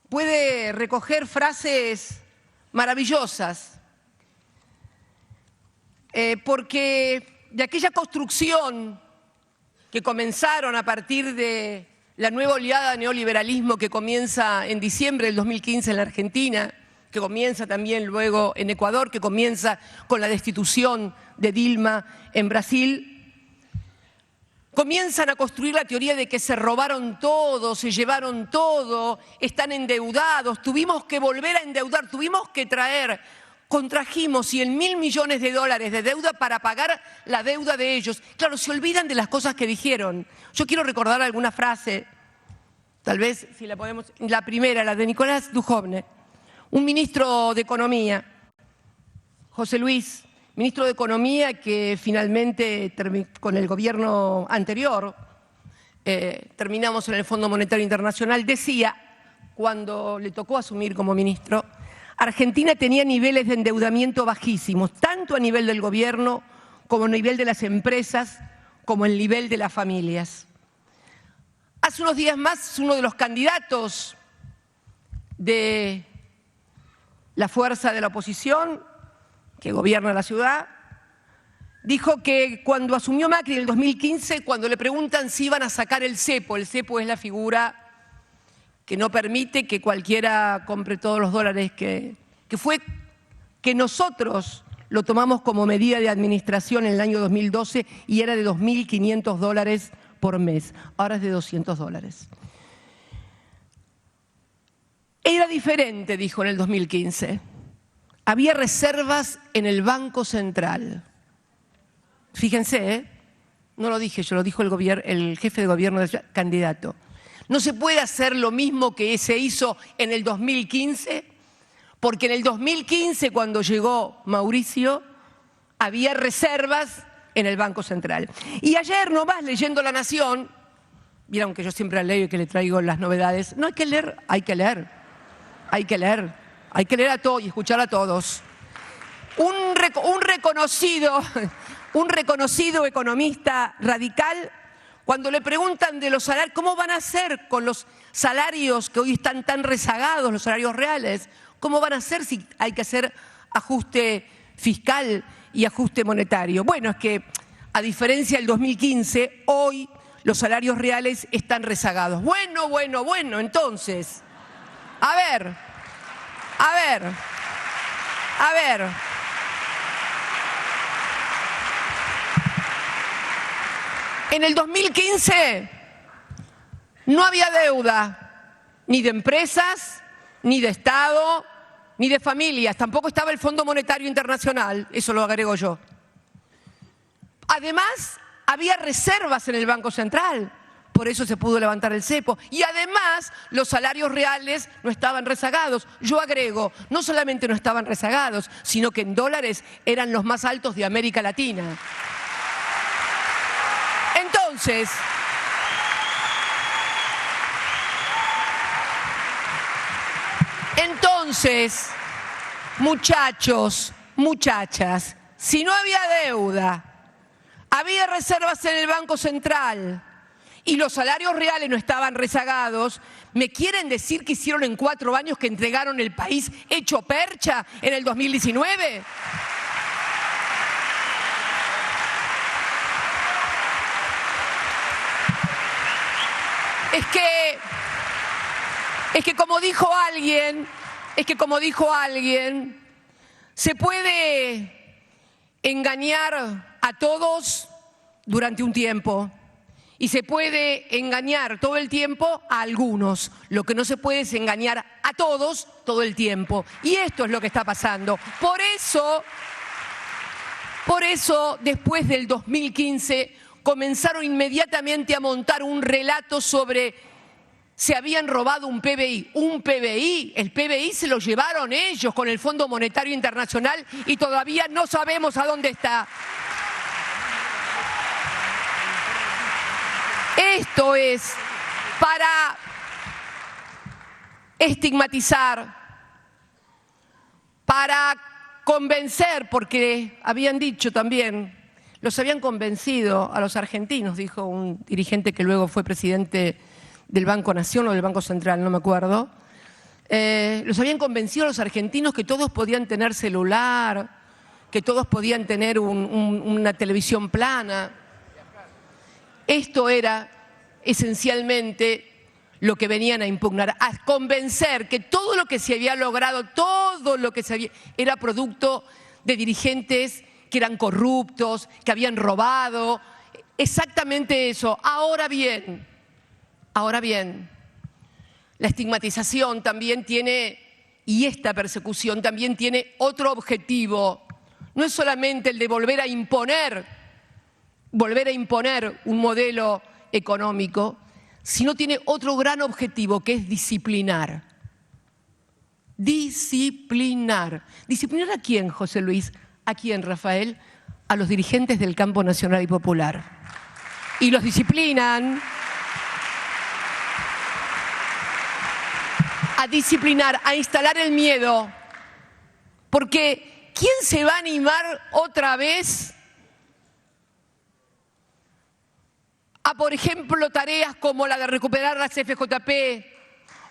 puede recoger frases maravillosas, porque de aquella construcción que comenzaron a partir de la nueva oleada de neoliberalismo que comienza en diciembre del 2015 en la Argentina, que comienza también luego en Ecuador, que comienza con la destitución de Dilma en Brasil, comienzan a construir la teoría de que se robaron todo, se llevaron todo, están endeudados, tuvimos que volver a endeudar, tuvimos que contrajimos 100.000 millones de dólares de deuda para pagar la deuda de ellos. Claro, se olvidan de las cosas que dijeron. Yo quiero recordar alguna frase, tal vez si la podemos, la primera, la de Nicolás Dujovne, un ministro de Economía, José Luis, ministro de Economía que finalmente con el gobierno anterior terminamos en el Fondo Monetario Internacional, decía, cuando le tocó asumir como ministro, Argentina tenía niveles de endeudamiento bajísimos, tanto a nivel del gobierno como a nivel de las empresas, como a nivel de las familias. Hace unos días más, uno de los candidatos de la fuerza de la oposición, que gobierna la ciudad, dijo que cuando asumió Macri en el 2015, cuando le preguntan si iban a sacar el cepo es la figura que no permite que cualquiera compre todos los dólares que nosotros lo tomamos como medida de administración en el año 2012 y era de $2.500 por mes, ahora es de $200. Era diferente, dijo en el 2015. Había reservas en el Banco Central. Fíjense, no lo dije yo, lo dijo el jefe de gobierno del candidato. No se puede hacer lo mismo que se hizo en el 2015, porque en el 2015, cuando llegó Mauricio, había reservas en el Banco Central. Y ayer nomás, leyendo La Nación, vieron que yo siempre leo y que le traigo las novedades, no hay que leer, hay que leer, hay que leer. Hay que leer a todos y escuchar a todos. Un reconocido economista radical, cuando le preguntan de los salarios, ¿cómo van a hacer con los salarios que hoy están tan rezagados, los salarios reales? ¿Cómo van a hacer si hay que hacer ajuste fiscal y ajuste monetario? Bueno, es que a diferencia del 2015, hoy los salarios reales están rezagados. Bueno, entonces, a ver. En el 2015 no había deuda, ni de empresas, ni de Estado, ni de familias. Tampoco estaba el Fondo Monetario Internacional, eso lo agrego yo. Además, había reservas en el Banco Central, por eso se pudo levantar el cepo. Y además, los salarios reales no estaban rezagados. Yo agrego, no solamente no estaban rezagados, sino que en dólares eran los más altos de América Latina. Entonces, muchachos, muchachas, si no había deuda, había reservas en el Banco Central y los salarios reales no estaban rezagados, ¿me quieren decir qué hicieron en 4 años que entregaron el país hecho percha en el 2019? Es que como dijo alguien, se puede engañar a todos durante un tiempo y se puede engañar todo el tiempo a algunos. Lo que no se puede es engañar a todos todo el tiempo. Y esto es lo que está pasando. Por eso, después del 2015, comenzaron inmediatamente a montar un relato sobre se habían robado un PBI. Un PBI, el PBI se lo llevaron ellos con el Fondo Monetario Internacional y todavía no sabemos a dónde está. Esto es para estigmatizar, para convencer, porque habían dicho también, los habían convencido a los argentinos, dijo un dirigente que luego fue presidente del Banco Nación o del Banco Central, no me acuerdo, los habían convencido a los argentinos que todos podían tener celular, que todos podían tener una televisión plana. Esto era esencialmente lo que venían a impugnar, a convencer que todo lo que se había logrado, todo lo que se había, era producto de dirigentes que eran corruptos, que habían robado, exactamente eso. Ahora bien, la estigmatización también tiene, y esta persecución también tiene otro objetivo. No es solamente el de volver a imponer un modelo económico, sino tiene otro gran objetivo, que es disciplinar. Disciplinar. ¿Disciplinar a quién, José Luis? ¿A quién, Rafael? A los dirigentes del campo nacional y popular. Y los disciplinan a disciplinar, a instalar el miedo. Porque ¿quién se va a animar otra vez a, por ejemplo, tareas como la de recuperar las FJP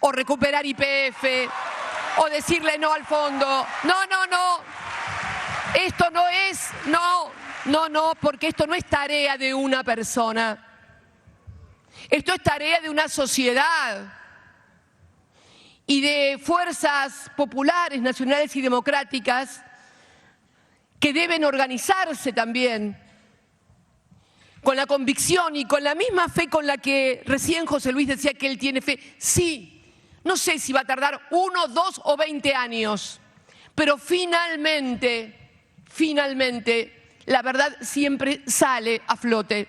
o recuperar YPF o decirle no al fondo? No. Esto no es, no, porque esto no es tarea de una persona. Esto es tarea de una sociedad y de fuerzas populares, nacionales y democráticas que deben organizarse también con la convicción y con la misma fe con la que recién José Luis decía que él tiene fe. Sí, no sé si va a tardar 1, 2 o 20 años, pero finalmente, la verdad siempre sale a flote.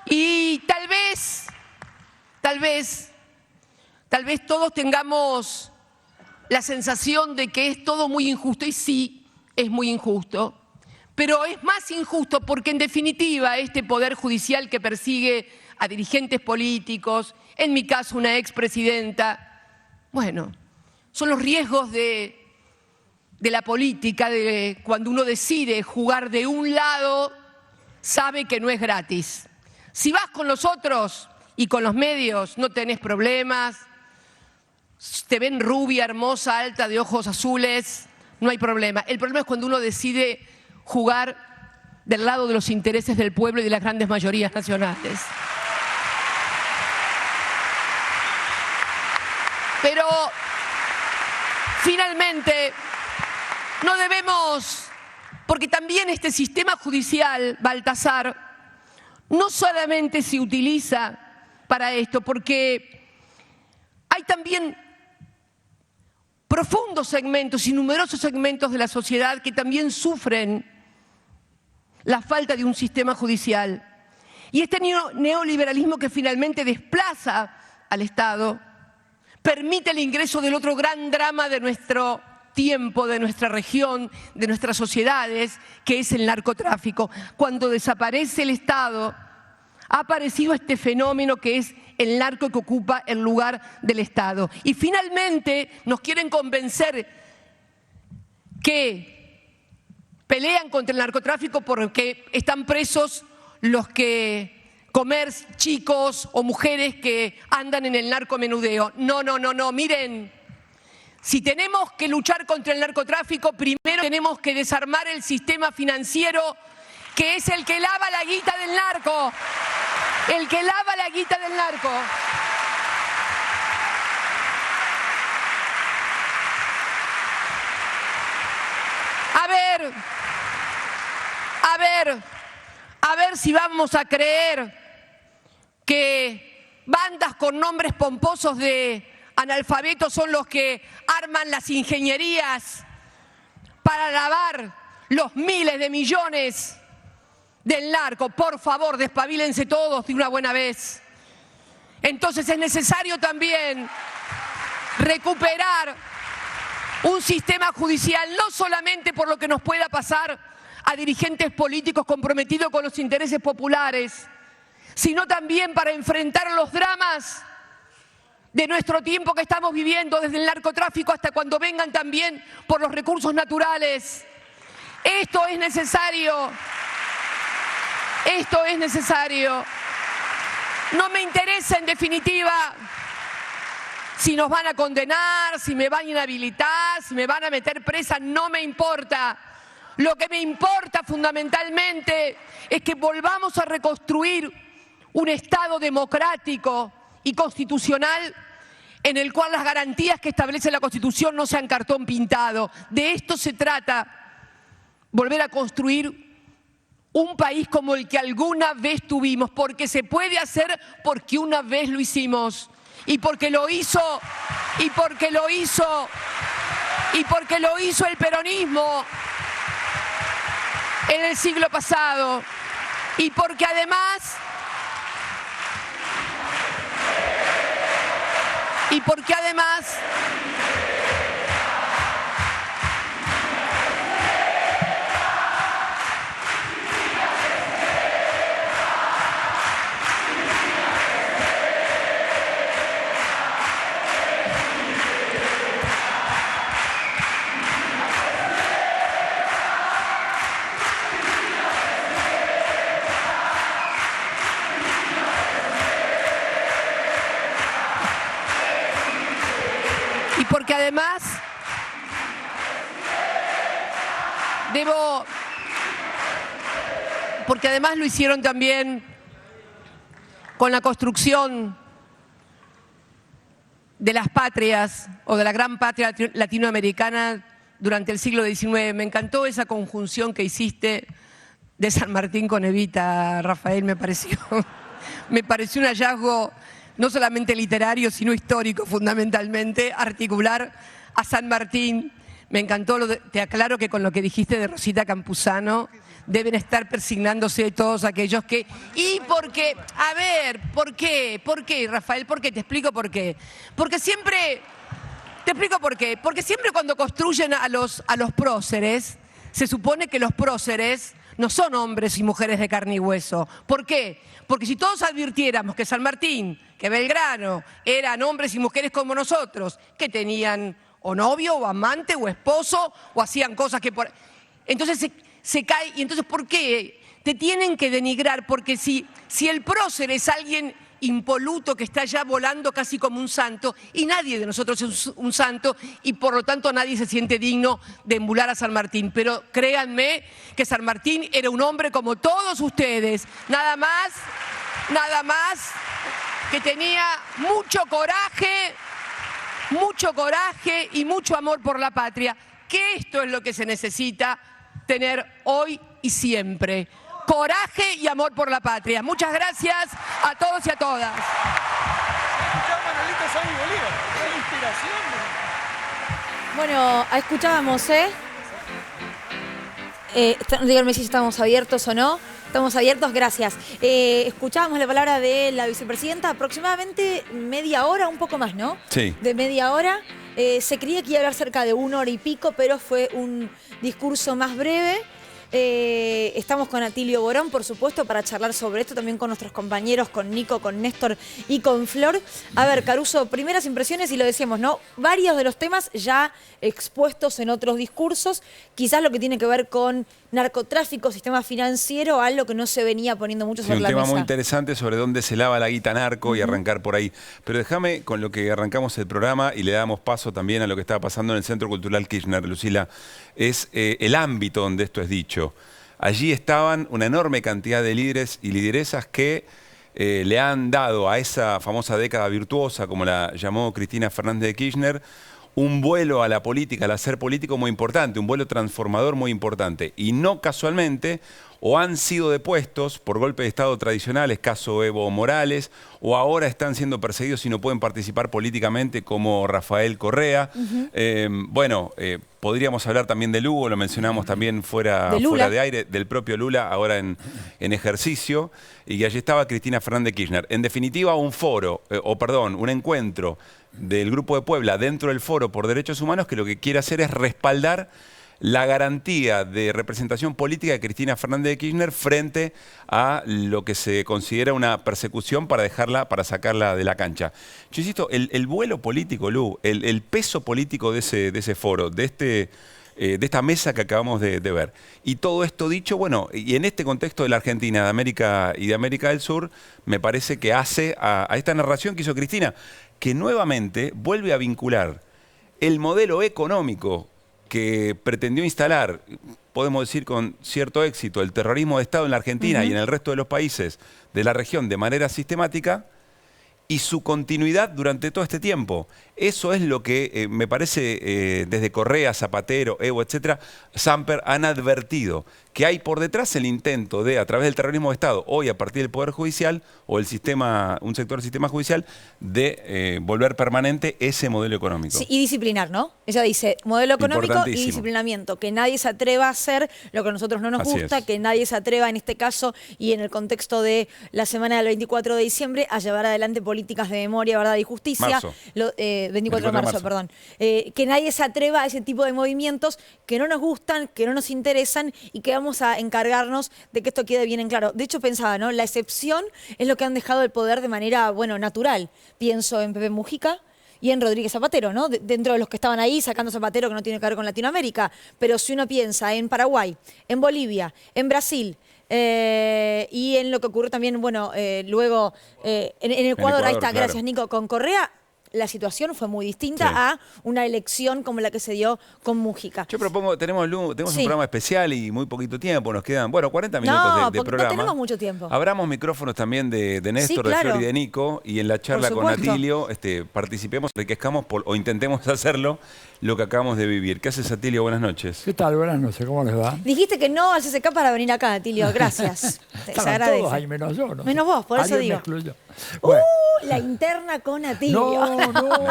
Y tal vez todos tengamos la sensación de que es todo muy injusto, y sí, es muy injusto. Pero es más injusto porque, en definitiva, este poder judicial que persigue a dirigentes políticos, en mi caso una expresidenta, bueno, son los riesgos de la política, de cuando uno decide jugar de un lado, sabe que no es gratis. Si vas con los otros y con los medios, no tenés problemas, te ven rubia, hermosa, alta, de ojos azules, no hay problema. El problema es cuando uno decide jugar del lado de los intereses del pueblo y de las grandes mayorías nacionales. Pero finalmente no debemos, porque también este sistema judicial, Baltasar, no solamente se utiliza para esto, porque hay también profundos segmentos y numerosos segmentos de la sociedad que también sufren la falta de un sistema judicial, Y este neoliberalismo que finalmente desplaza al Estado permite el ingreso del otro gran drama de nuestro tiempo, de nuestra región, de nuestras sociedades, que es el narcotráfico. Cuando desaparece el Estado, ha aparecido este fenómeno que es el narco que ocupa el lugar del Estado. Y finalmente nos quieren convencer que pelean contra el narcotráfico porque están presos los que chicos o mujeres que andan en el narcomenudeo. No, miren. Si tenemos que luchar contra el narcotráfico, primero tenemos que desarmar el sistema financiero, que es el que lava la guita del narco. El que lava la guita del narco. A ver si vamos a creer que bandas con nombres pomposos de analfabetos son los que arman las ingenierías para lavar los miles de millones del narco. Por favor, despabilense todos de una buena vez. Entonces es necesario también recuperar un sistema judicial, no solamente por lo que nos pueda pasar a dirigentes políticos comprometidos con los intereses populares, sino también para enfrentar los dramas de nuestro tiempo que estamos viviendo, desde el narcotráfico hasta cuando vengan también por los recursos naturales. Esto es necesario. Esto es necesario. No me interesa, en definitiva, si nos van a condenar, si me van a inhabilitar, si me van a meter presa, no me importa. Lo que me importa fundamentalmente es que volvamos a reconstruir un Estado democrático y constitucional en el cual las garantías que establece la Constitución no sean cartón pintado. De esto se trata, volver a construir un país como el que alguna vez tuvimos, porque se puede hacer, porque una vez lo hicimos, y porque lo hizo el peronismo en el siglo pasado, y porque además porque además lo hicieron también con la construcción de las patrias o de la gran patria latinoamericana durante el siglo XIX. Me encantó esa conjunción que hiciste de San Martín con Evita, Rafael, me pareció un hallazgo no solamente literario, sino histórico fundamentalmente, articular a San Martín. Me encantó, te aclaro que con lo que dijiste de Rosita Campuzano deben estar persignándose todos aquellos que... Y porque, a ver, ¿por qué, Rafael? ¿Por qué? Te explico por qué. Porque siempre cuando construyen a los próceres, se supone que los próceres no son hombres y mujeres de carne y hueso. ¿Por qué? Porque si todos advirtiéramos que San Martín, que Belgrano, eran hombres y mujeres como nosotros, que tenían o novio, o amante, o esposo, o hacían cosas que... Entonces se cae. Y entonces, ¿por qué te tienen que denigrar? Porque si el prócer es alguien impoluto que está ya volando casi como un santo, y nadie de nosotros es un santo, y por lo tanto nadie se siente digno de emular a San Martín. Pero créanme que San Martín era un hombre como todos ustedes, nada más que tenía mucho coraje y mucho amor por la patria, que esto es lo que se necesita tener hoy y siempre. Coraje y amor por la patria. Muchas gracias a todos y a todas. Bueno, escuchábamos, díganme si estamos abiertos o no. Estamos abiertos, gracias. Escuchábamos la palabra de la vicepresidenta, aproximadamente media hora, un poco más, ¿no? Sí. De media hora. Se creía que iba a hablar cerca de 1 hora y pico, pero fue un discurso más breve. Estamos con Atilio Borón, por supuesto, para charlar sobre esto, también con nuestros compañeros, con Nico, con Néstor y con Flor. A ver, Caruso, primeras impresiones, y lo decíamos, ¿no? Varios de los temas ya expuestos en otros discursos, quizás lo que tiene que ver con narcotráfico, sistema financiero, algo que no se venía poniendo mucho sobre la mesa. Un tema muy interesante sobre dónde se lava la guita narco y arrancar por ahí. Pero déjame con lo que arrancamos el programa y le damos paso también a lo que estaba pasando en el Centro Cultural Kirchner, Lucila, es el ámbito donde esto es dicho. Allí estaban una enorme cantidad de líderes y lideresas que le han dado a esa famosa década virtuosa, como la llamó Cristina Fernández de Kirchner, un vuelo a la política, al hacer político muy importante, un vuelo transformador muy importante. Y no casualmente, o han sido depuestos por golpes de Estado tradicionales, caso Evo Morales, o ahora están siendo perseguidos y no pueden participar políticamente, como Rafael Correa. Podríamos hablar también de Lugo, lo mencionamos también fuera de aire, del propio Lula, ahora en ejercicio, y allí estaba Cristina Fernández de Kirchner. En definitiva, un encuentro del Grupo de Puebla dentro del Foro por Derechos Humanos, que lo que quiere hacer es respaldar la garantía de representación política de Cristina Fernández de Kirchner frente a lo que se considera una persecución para sacarla de la cancha. Yo insisto, el vuelo político, Lu, el peso político de ese foro, de esta mesa que acabamos de ver. Y todo esto dicho, bueno, y en este contexto de la Argentina, de América y de América del Sur, me parece que hace a esta narración que hizo Cristina, que nuevamente vuelve a vincular el modelo económico que pretendió instalar, podemos decir con cierto éxito, el terrorismo de Estado en la Argentina y en el resto de los países de la región de manera sistemática, y su continuidad durante todo este tiempo. Eso es lo que me parece desde Correa, Zapatero, Evo, etcétera, Samper han advertido, que hay por detrás el intento de, a través del terrorismo de Estado, hoy a partir del Poder Judicial o un sector del sistema judicial, de volver permanente ese modelo económico. Sí, y disciplinar, ¿no? Ella dice, modelo económico y disciplinamiento, que nadie se atreva a hacer lo que a nosotros no nos gusta, que nadie se atreva en este caso y en el contexto de la semana del 24 de diciembre a llevar adelante políticas de memoria, verdad y justicia. 24 de marzo, perdón. Que nadie se atreva a ese tipo de movimientos que no nos gustan, que no nos interesan y que vamos a encargarnos de que esto quede bien en claro. De hecho, pensaba, ¿no? La excepción es lo que han dejado el poder de manera, natural. Pienso en Pepe Mujica y en Rodríguez Zapatero, ¿no? Dentro de los que estaban ahí, sacando Zapatero, que no tiene que ver con Latinoamérica. Pero si uno piensa en Paraguay, en Bolivia, en Brasil, y en lo que ocurrió también, luego en Ecuador, ahí está, claro. Gracias Nico, con Correa, la situación fue muy distinta a una elección como la que se dio con Mujica. Yo propongo, tenemos un programa especial y muy poquito tiempo, nos quedan, 40 minutos de programa. No tenemos mucho tiempo. Abramos micrófonos también de Néstor, de Flor y de Nico, y en la charla con Atilio participemos, enriquezcamos o intentemos hacerlo lo que acabamos de vivir. ¿Qué haces, Atilio? Buenas noches. ¿Qué tal? Buenas noches, ¿cómo les va? Dijiste que no al CCK para venir acá, Atilio, gracias. Se agradece. Todos ahí, menos yo, ¿no? Menos vos, por eso digo. Bueno. La interna con Atilio. No,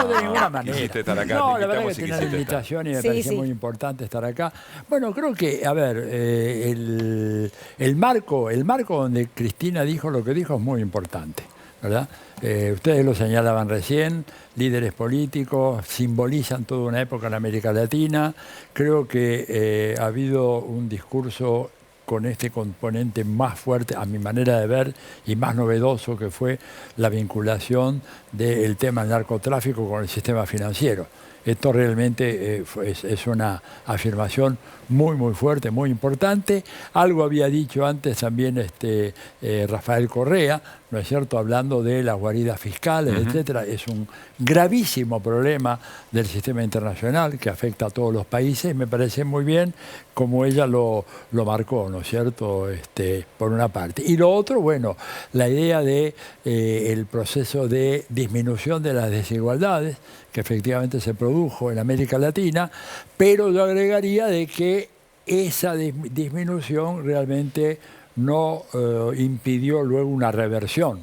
de ninguna manera. Quisiste estar acá, no, la verdad que tenía la invitación y me pareció muy importante estar acá. Bueno, creo que, a ver, el marco donde Cristina dijo lo que dijo es muy importante, ¿verdad? Ustedes lo señalaban recién, líderes políticos, simbolizan toda una época en América Latina. Creo que ha habido un discurso con este componente más fuerte, a mi manera de ver, y más novedoso, que fue la vinculación del tema del narcotráfico con el sistema financiero. Esto realmente es una afirmación muy, muy fuerte, muy importante. Algo había dicho antes también Rafael Correa, ¿no es cierto?, hablando de las guaridas fiscales, etcétera. Es un gravísimo problema del sistema internacional que afecta a todos los países. Me parece muy bien como ella lo marcó, ¿no es cierto?, por una parte. Y lo otro, bueno, la idea de el proceso de disminución de las desigualdades que efectivamente se produjo en América Latina, pero yo agregaría de que esa disminución realmente no impidió luego una reversión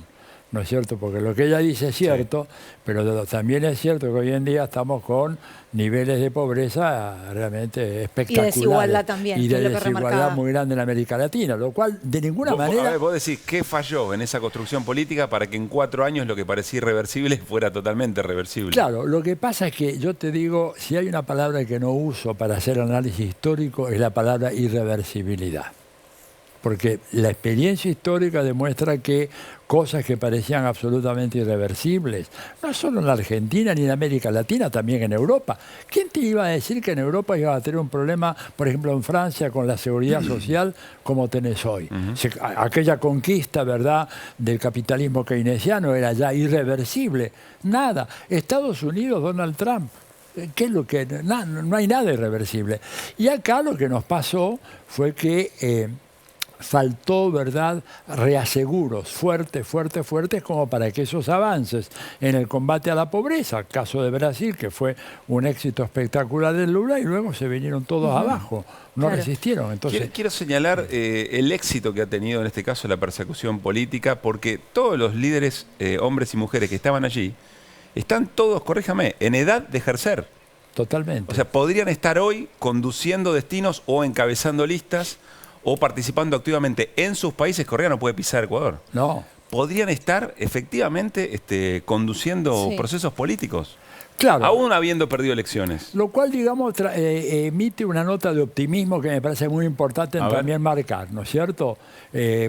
¿no es cierto? Porque lo que ella dice es cierto, pero también es cierto que hoy en día estamos con niveles de pobreza realmente espectaculares. Y de desigualdad también. Y de que es lo que desigualdad remarcaba. muy grande en América Latina, lo cual de ninguna manera... A ver, vos decís, ¿qué falló en esa construcción política para que en 4 años lo que parecía irreversible fuera totalmente reversible? Claro, lo que pasa es que yo te digo, si hay una palabra que no uso para hacer análisis histórico, es la palabra irreversibilidad. Porque la experiencia histórica demuestra que cosas que parecían absolutamente irreversibles, no solo en la Argentina ni en América Latina, también en Europa. ¿Quién te iba a decir que en Europa iba a tener un problema, por ejemplo, en Francia, con la seguridad social como tenés hoy? Aquella conquista, ¿verdad?, del capitalismo keynesiano era ya irreversible. Nada. Estados Unidos, Donald Trump. ¿Qué es lo que...? No hay nada irreversible. Y acá lo que nos pasó fue que... faltó, ¿verdad?, reaseguros fuertes como para que esos avances en el combate a la pobreza, caso de Brasil, que fue un éxito espectacular de Lula, y luego se vinieron todos abajo, no resistieron. Entonces, quiero señalar el éxito que ha tenido en este caso la persecución política, porque todos los líderes, hombres y mujeres que estaban allí, están todos, corríjame, en edad de ejercer. Totalmente. O sea, podrían estar hoy conduciendo destinos o encabezando listas o participando activamente en sus países. Correa no puede pisar Ecuador. No. Podrían estar efectivamente conduciendo procesos políticos. Claro. Aún habiendo perdido elecciones. Lo cual, digamos, emite una nota de optimismo que me parece muy importante también marcar, ¿no es cierto?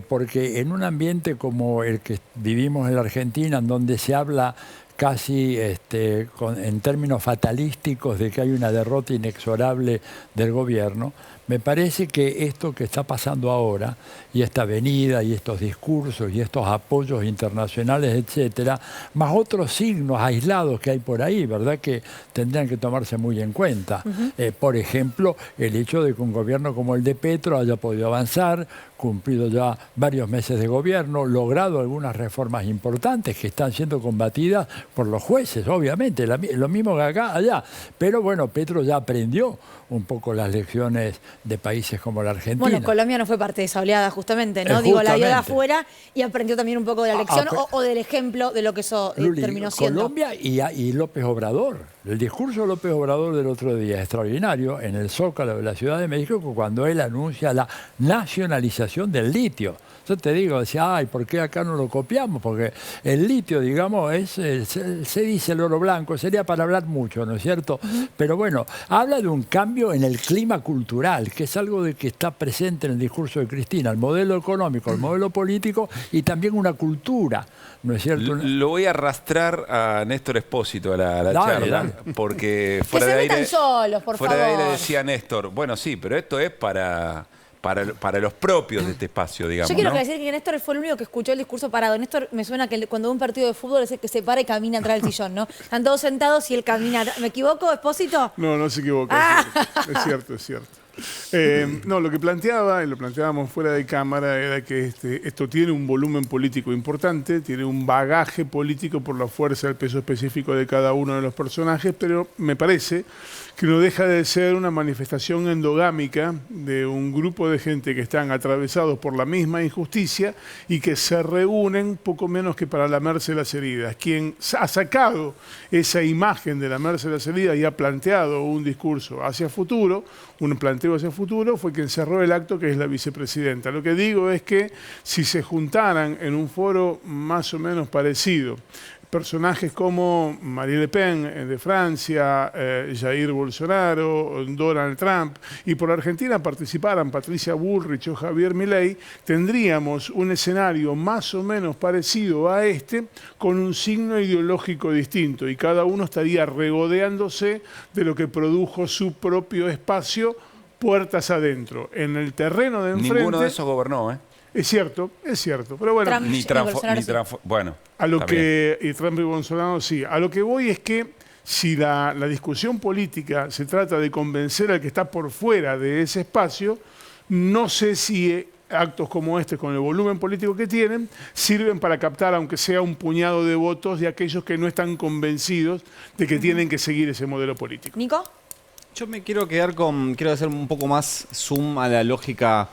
Porque en un ambiente como el que vivimos en la Argentina, en donde se habla casi en términos fatalísticos de que hay una derrota inexorable del gobierno, me parece que esto que está pasando ahora, y esta venida, y estos discursos, y estos apoyos internacionales, etcétera, más otros signos aislados que hay por ahí, ¿verdad?, que tendrían que tomarse muy en cuenta. Por ejemplo, el hecho de que un gobierno como el de Petro haya podido avanzar, cumplido ya varios meses de gobierno, logrado algunas reformas importantes que están siendo combatidas por los jueces, obviamente, lo mismo que acá, allá. Pero bueno, Petro ya aprendió un poco las lecciones de países como la Argentina. Bueno, Colombia no fue parte de esa oleada, justamente, ¿no? Digo, la vio de afuera y aprendió también un poco de la lección o del ejemplo de lo que eso terminó siendo. Colombia y López Obrador. El discurso de López Obrador del otro día, extraordinario, en el Zócalo de la Ciudad de México, cuando él anuncia la nacionalización del litio. Yo te digo, decía, ay, ¿por qué acá no lo copiamos? Porque el litio, digamos, se dice el oro blanco, sería para hablar mucho, ¿no es cierto? Pero bueno, habla de un cambio en el clima cultural, que es algo de que está presente en el discurso de Cristina, el modelo económico, el modelo político y también una cultura, ¿no es cierto? Lo voy a arrastrar a Néstor Espósito a la charla, dale. porque fuera de aire, solos, por fuera favor. de aire decía Néstor, bueno, sí, pero esto es para los propios de este espacio, digamos. Yo quiero ¿no? decir que Néstor fue el único que escuchó el discurso parado. Néstor me suena que cuando un partido de fútbol es el que se para y camina atrás del sillón, ¿no? Están todos sentados y él camina. ¿Me equivoco, Espósito? No se equivoca. Es cierto, es cierto. No, lo que planteaba, y lo planteábamos fuera de cámara, era que esto tiene un volumen político importante, tiene un bagaje político por la fuerza del peso específico de cada uno de los personajes, pero me parece que no deja de ser una manifestación endogámica de un grupo de gente que están atravesados por la misma injusticia y que se reúnen poco menos que para lamerse las heridas. Quien ha sacado esa imagen de lamerse las heridas y ha planteado un discurso hacia futuro, un planteo hacia futuro, fue quien cerró el acto, que es la vicepresidenta. Lo que digo es que si se juntaran en un foro más o menos parecido, personajes como Marine Le Pen de Francia, Jair Bolsonaro, Donald Trump, y por Argentina participaran Patricia Bullrich o Javier Milei, tendríamos un escenario más o menos parecido a con un signo ideológico distinto, y cada uno estaría regodeándose de lo que produjo su propio espacio puertas adentro. En el terreno de enfrente... Ninguno de esos gobernó, ¿eh? Es cierto, pero bueno... Bueno, a lo que, y Trump y Bolsonaro sí. A lo que voy es que si la discusión política se trata de convencer al que está por fuera de ese espacio, no sé si actos como este, con el volumen político que tienen, sirven para captar, aunque sea un puñado de votos de aquellos que no están convencidos de que tienen que seguir ese modelo político. ¿Nico? Yo me quiero quedar quiero hacer un poco más zoom a la lógica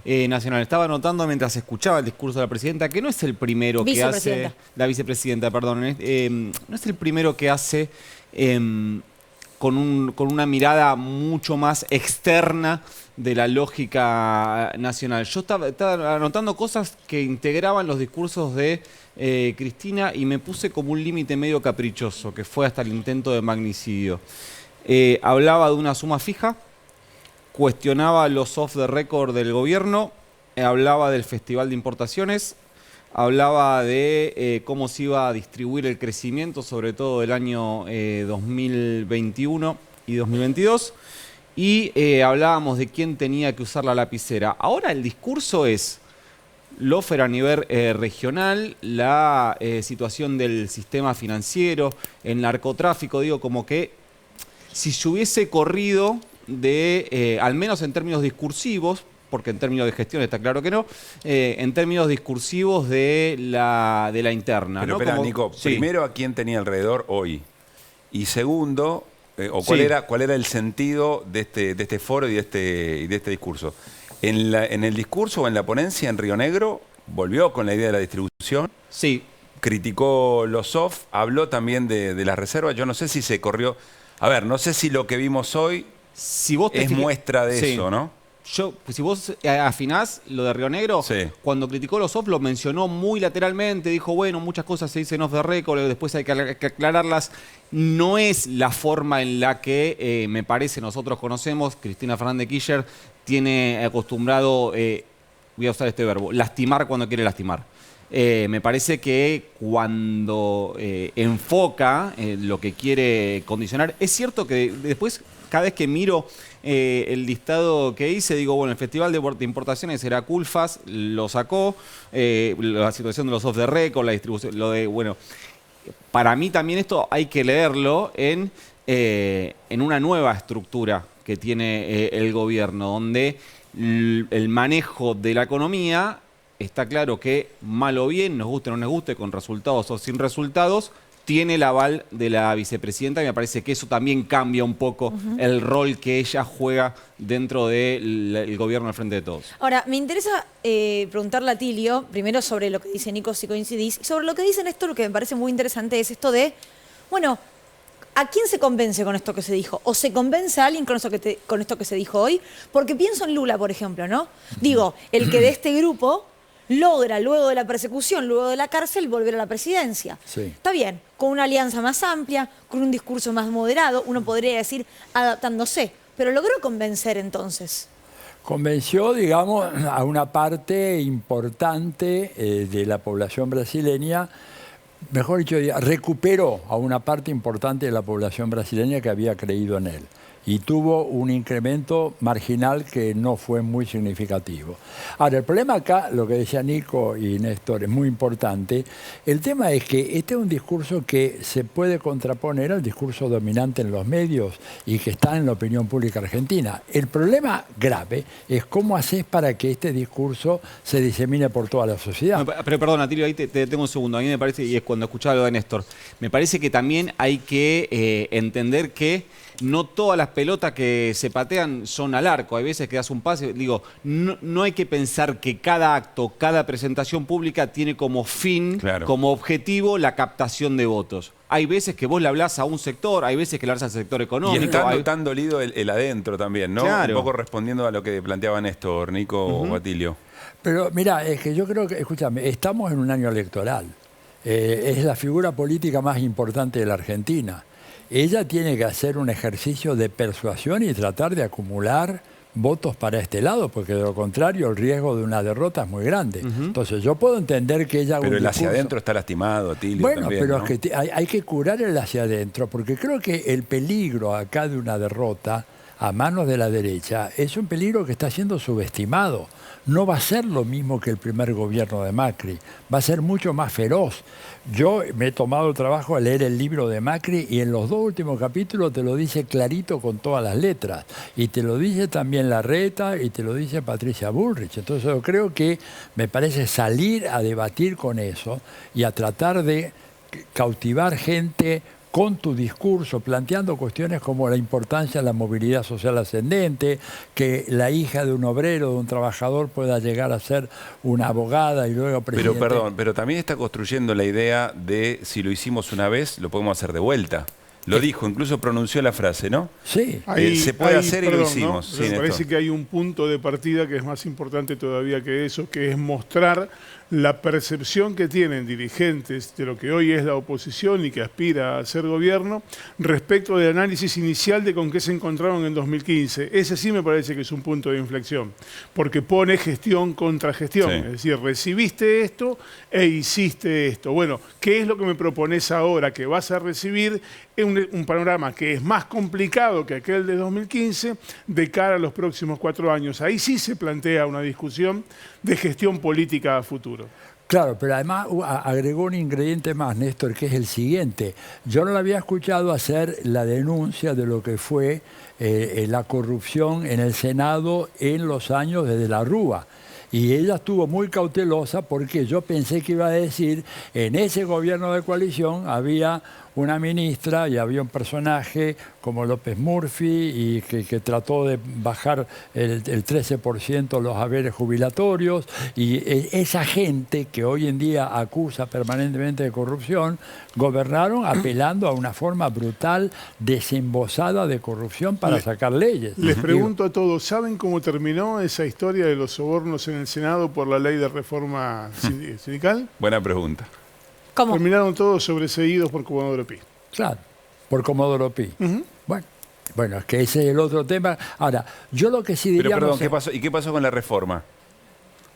nacional. Estaba notando mientras escuchaba el discurso de la presidenta que no es el primero que hace... La vicepresidenta, perdón. No es el primero que hace con una mirada mucho más externa de la lógica nacional. Yo estaba anotando cosas que integraban los discursos de Cristina y me puse como un límite medio caprichoso, que fue hasta el intento de magnicidio. Hablaba de una suma fija, cuestionaba los off the record del gobierno, hablaba del Festival de Importaciones, hablaba de cómo se iba a distribuir el crecimiento, sobre todo del año 2021 y 2022, y hablábamos de quién tenía que usar la lapicera. Ahora el discurso es lawfare a nivel regional, la situación del sistema financiero, el narcotráfico, digo, como que si se hubiese corrido de, al menos en términos discursivos, porque en términos de gestión está claro que no, en términos discursivos de la interna. Pero ¿no? espera, Como, Nico, sí. Primero, ¿a quién tenía alrededor hoy? Y segundo, ¿cuál era el sentido de este foro y de este discurso? En el discurso o en la ponencia en Río Negro, volvió con la idea de la distribución. Sí. Criticó los soft, habló también de las reservas. Yo no sé si se corrió... A ver, no sé si lo que vimos hoy es muestra de eso, ¿no? Si vos afinás lo de Río Negro, cuando criticó los off lo mencionó muy lateralmente, dijo, bueno, muchas cosas se dicen off the record, después hay que aclararlas. No es la forma en la que me parece nosotros conocemos. Cristina Fernández de Kirchner tiene acostumbrado, voy a usar este verbo, lastimar cuando quiere lastimar. Me parece que cuando enfoca lo que quiere condicionar, es cierto que después, cada vez que miro el listado que hice, digo, bueno, el Festival de Importaciones era Culfas, lo sacó, la situación de los off the record, la distribución, lo de, bueno, para mí también esto hay que leerlo en una nueva estructura que tiene el gobierno, donde el manejo de la economía... Está claro que, mal o bien, nos guste o no nos guste, con resultados o sin resultados, tiene el aval de la vicepresidenta y me parece que eso también cambia un poco el rol que ella juega dentro del gobierno al frente de todos. Ahora, me interesa preguntarle a Tilio, primero sobre lo que dice Nico, si coincidís, y sobre lo que dice Néstor, que me parece muy interesante, es esto de, bueno, ¿a quién se convence con esto que se dijo? ¿O se convence a alguien con esto que se dijo hoy? Porque pienso en Lula, por ejemplo, ¿no? Digo, el que de este grupo... logra, luego de la persecución, luego de la cárcel, volver a la presidencia. Sí. Está bien, con una alianza más amplia, con un discurso más moderado, uno podría decir adaptándose, pero logró convencer entonces. Convenció, digamos, a una parte importante de la población brasileña, mejor dicho, recuperó a una parte importante de la población brasileña que había creído en él. Y tuvo un incremento marginal que no fue muy significativo. Ahora, el problema acá, lo que decía Nico y Néstor, es muy importante. El tema es que este es un discurso que se puede contraponer al discurso dominante en los medios y que está en la opinión pública argentina. El problema grave es cómo haces para que este discurso se disemine por toda la sociedad. No, pero perdón, Atilio, ahí te detengo un segundo. A mí me parece, y es cuando escuchaba lo de Néstor, me parece que también hay que entender que no todas las pelotas que se patean son al arco. Hay veces que das un pase. Digo, no hay que pensar que cada acto, cada presentación pública tiene como fin, como objetivo, la captación de votos. Hay veces que vos le hablás a un sector, hay veces que le hablas al sector económico. Y está tan dolido el adentro también, ¿no? Claro. Un poco respondiendo a lo que planteaba Néstor, Nico o Atilio. Pero mira, es que yo creo que, escúchame, estamos en un año electoral. Es la figura política más importante de la Argentina. Ella tiene que hacer un ejercicio de persuasión y tratar de acumular votos para este lado, porque de lo contrario el riesgo de una derrota es muy grande. Entonces yo puedo entender que ella... Pero el hacia adentro está lastimado, Tilio. Bueno, también, pero ¿no? es que hay que curar el hacia adentro, porque creo que el peligro acá de una derrota a manos de la derecha es un peligro que está siendo subestimado. No va a ser lo mismo que el primer gobierno de Macri, va a ser mucho más feroz. Yo me he tomado el trabajo de leer el libro de Macri y en los 2 últimos capítulos te lo dice clarito con todas las letras. Y te lo dice también Larreta y te lo dice Patricia Bullrich. Entonces yo creo que me parece salir a debatir con eso y a tratar de cautivar gente con tu discurso, planteando cuestiones como la importancia de la movilidad social ascendente, que la hija de un obrero, de un trabajador pueda llegar a ser una abogada y luego presidente. Pero perdón, pero también está construyendo la idea de si lo hicimos una vez, lo podemos hacer de vuelta. Lo dijo, incluso pronunció la frase, ¿no? Sí. Se puede hacer y lo hicimos. ¿no? Sí, Me Néstor. parece que hay un punto de partida que es más importante todavía que eso, que es mostrar la percepción que tienen dirigentes de lo que hoy es la oposición y que aspira a ser gobierno respecto del análisis inicial de con qué se encontraron en 2015. Ese sí me parece que es un punto de inflexión, porque pone gestión contra gestión. Sí. Es decir, recibiste esto e hiciste esto. Bueno, ¿qué es lo que me propones ahora que vas a recibir? Un panorama que es más complicado que aquel de 2015 de cara a los próximos 4 años. Ahí sí se plantea una discusión de gestión política a futuro. Claro, pero además agregó un ingrediente más, Néstor, que es el siguiente. Yo no la había escuchado hacer la denuncia de lo que fue la corrupción en el Senado en los años desde la Rúa. Y ella estuvo muy cautelosa porque yo pensé que iba a decir, en ese gobierno de coalición había una ministra y había un personaje como López Murphy y que trató de bajar el 13% los haberes jubilatorios, y esa gente que hoy en día acusa permanentemente de corrupción gobernaron apelando a una forma brutal, desembosada de corrupción para sacar leyes. Les pregunto a todos, ¿saben cómo terminó esa historia de los sobornos en el Senado por la ley de reforma sindical? Buena pregunta. ¿Cómo? Terminaron todos sobreseídos por Comodoro Pi. Claro, por Comodoro Pi. Bueno, es que ese es el otro tema. Ahora, yo lo que sí diría... Pero perdón, ¿qué pasó? ¿Y qué pasó con la reforma?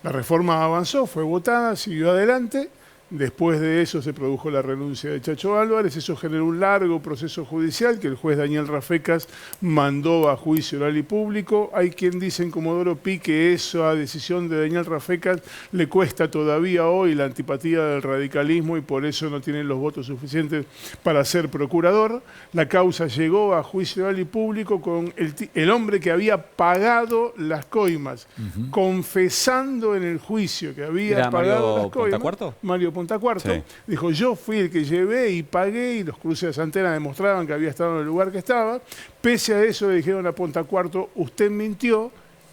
La reforma avanzó, fue votada, siguió adelante. Después de eso se produjo la renuncia de Chacho Álvarez. Eso generó un largo proceso judicial que el juez Daniel Rafecas mandó a juicio oral y público. Hay quien dice en Comodoro Pi que esa decisión de Daniel Rafecas le cuesta todavía hoy la antipatía del radicalismo y por eso no tiene los votos suficientes para ser procurador. La causa llegó a juicio oral y público con el hombre que había pagado las coimas, confesando en el juicio que había pagado las coimas. Mario Pontacuarto, Sí. dijo, yo fui el que llevé y pagué, y los cruces de antena demostraban que había estado en el lugar que estaba. Pese a eso le dijeron a Pontacuarto, usted mintió,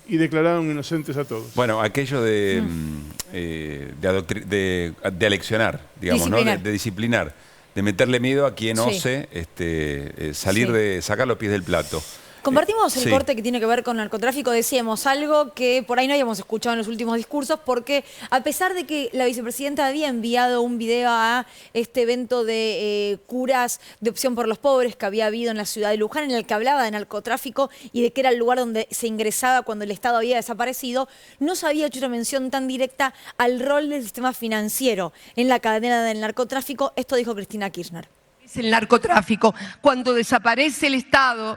y declararon inocentes a todos. Bueno, aquello de aleccionar, digamos, Disciplinar. ¿no? De disciplinar, de meterle miedo a quien Sí. ose sacar los pies del plato. Compartimos el Sí. corte que tiene que ver con narcotráfico. Decíamos algo que por ahí no habíamos escuchado en los últimos discursos, porque a pesar de que la vicepresidenta había enviado un video a este evento de curas de opción por los pobres que había habido en la ciudad de Luján, en el que hablaba de narcotráfico y de que era el lugar donde se ingresaba cuando el Estado había desaparecido, no se había hecho una mención tan directa al rol del sistema financiero en la cadena del narcotráfico. Esto dijo Cristina Kirchner. Es el narcotráfico. Cuando desaparece el Estado,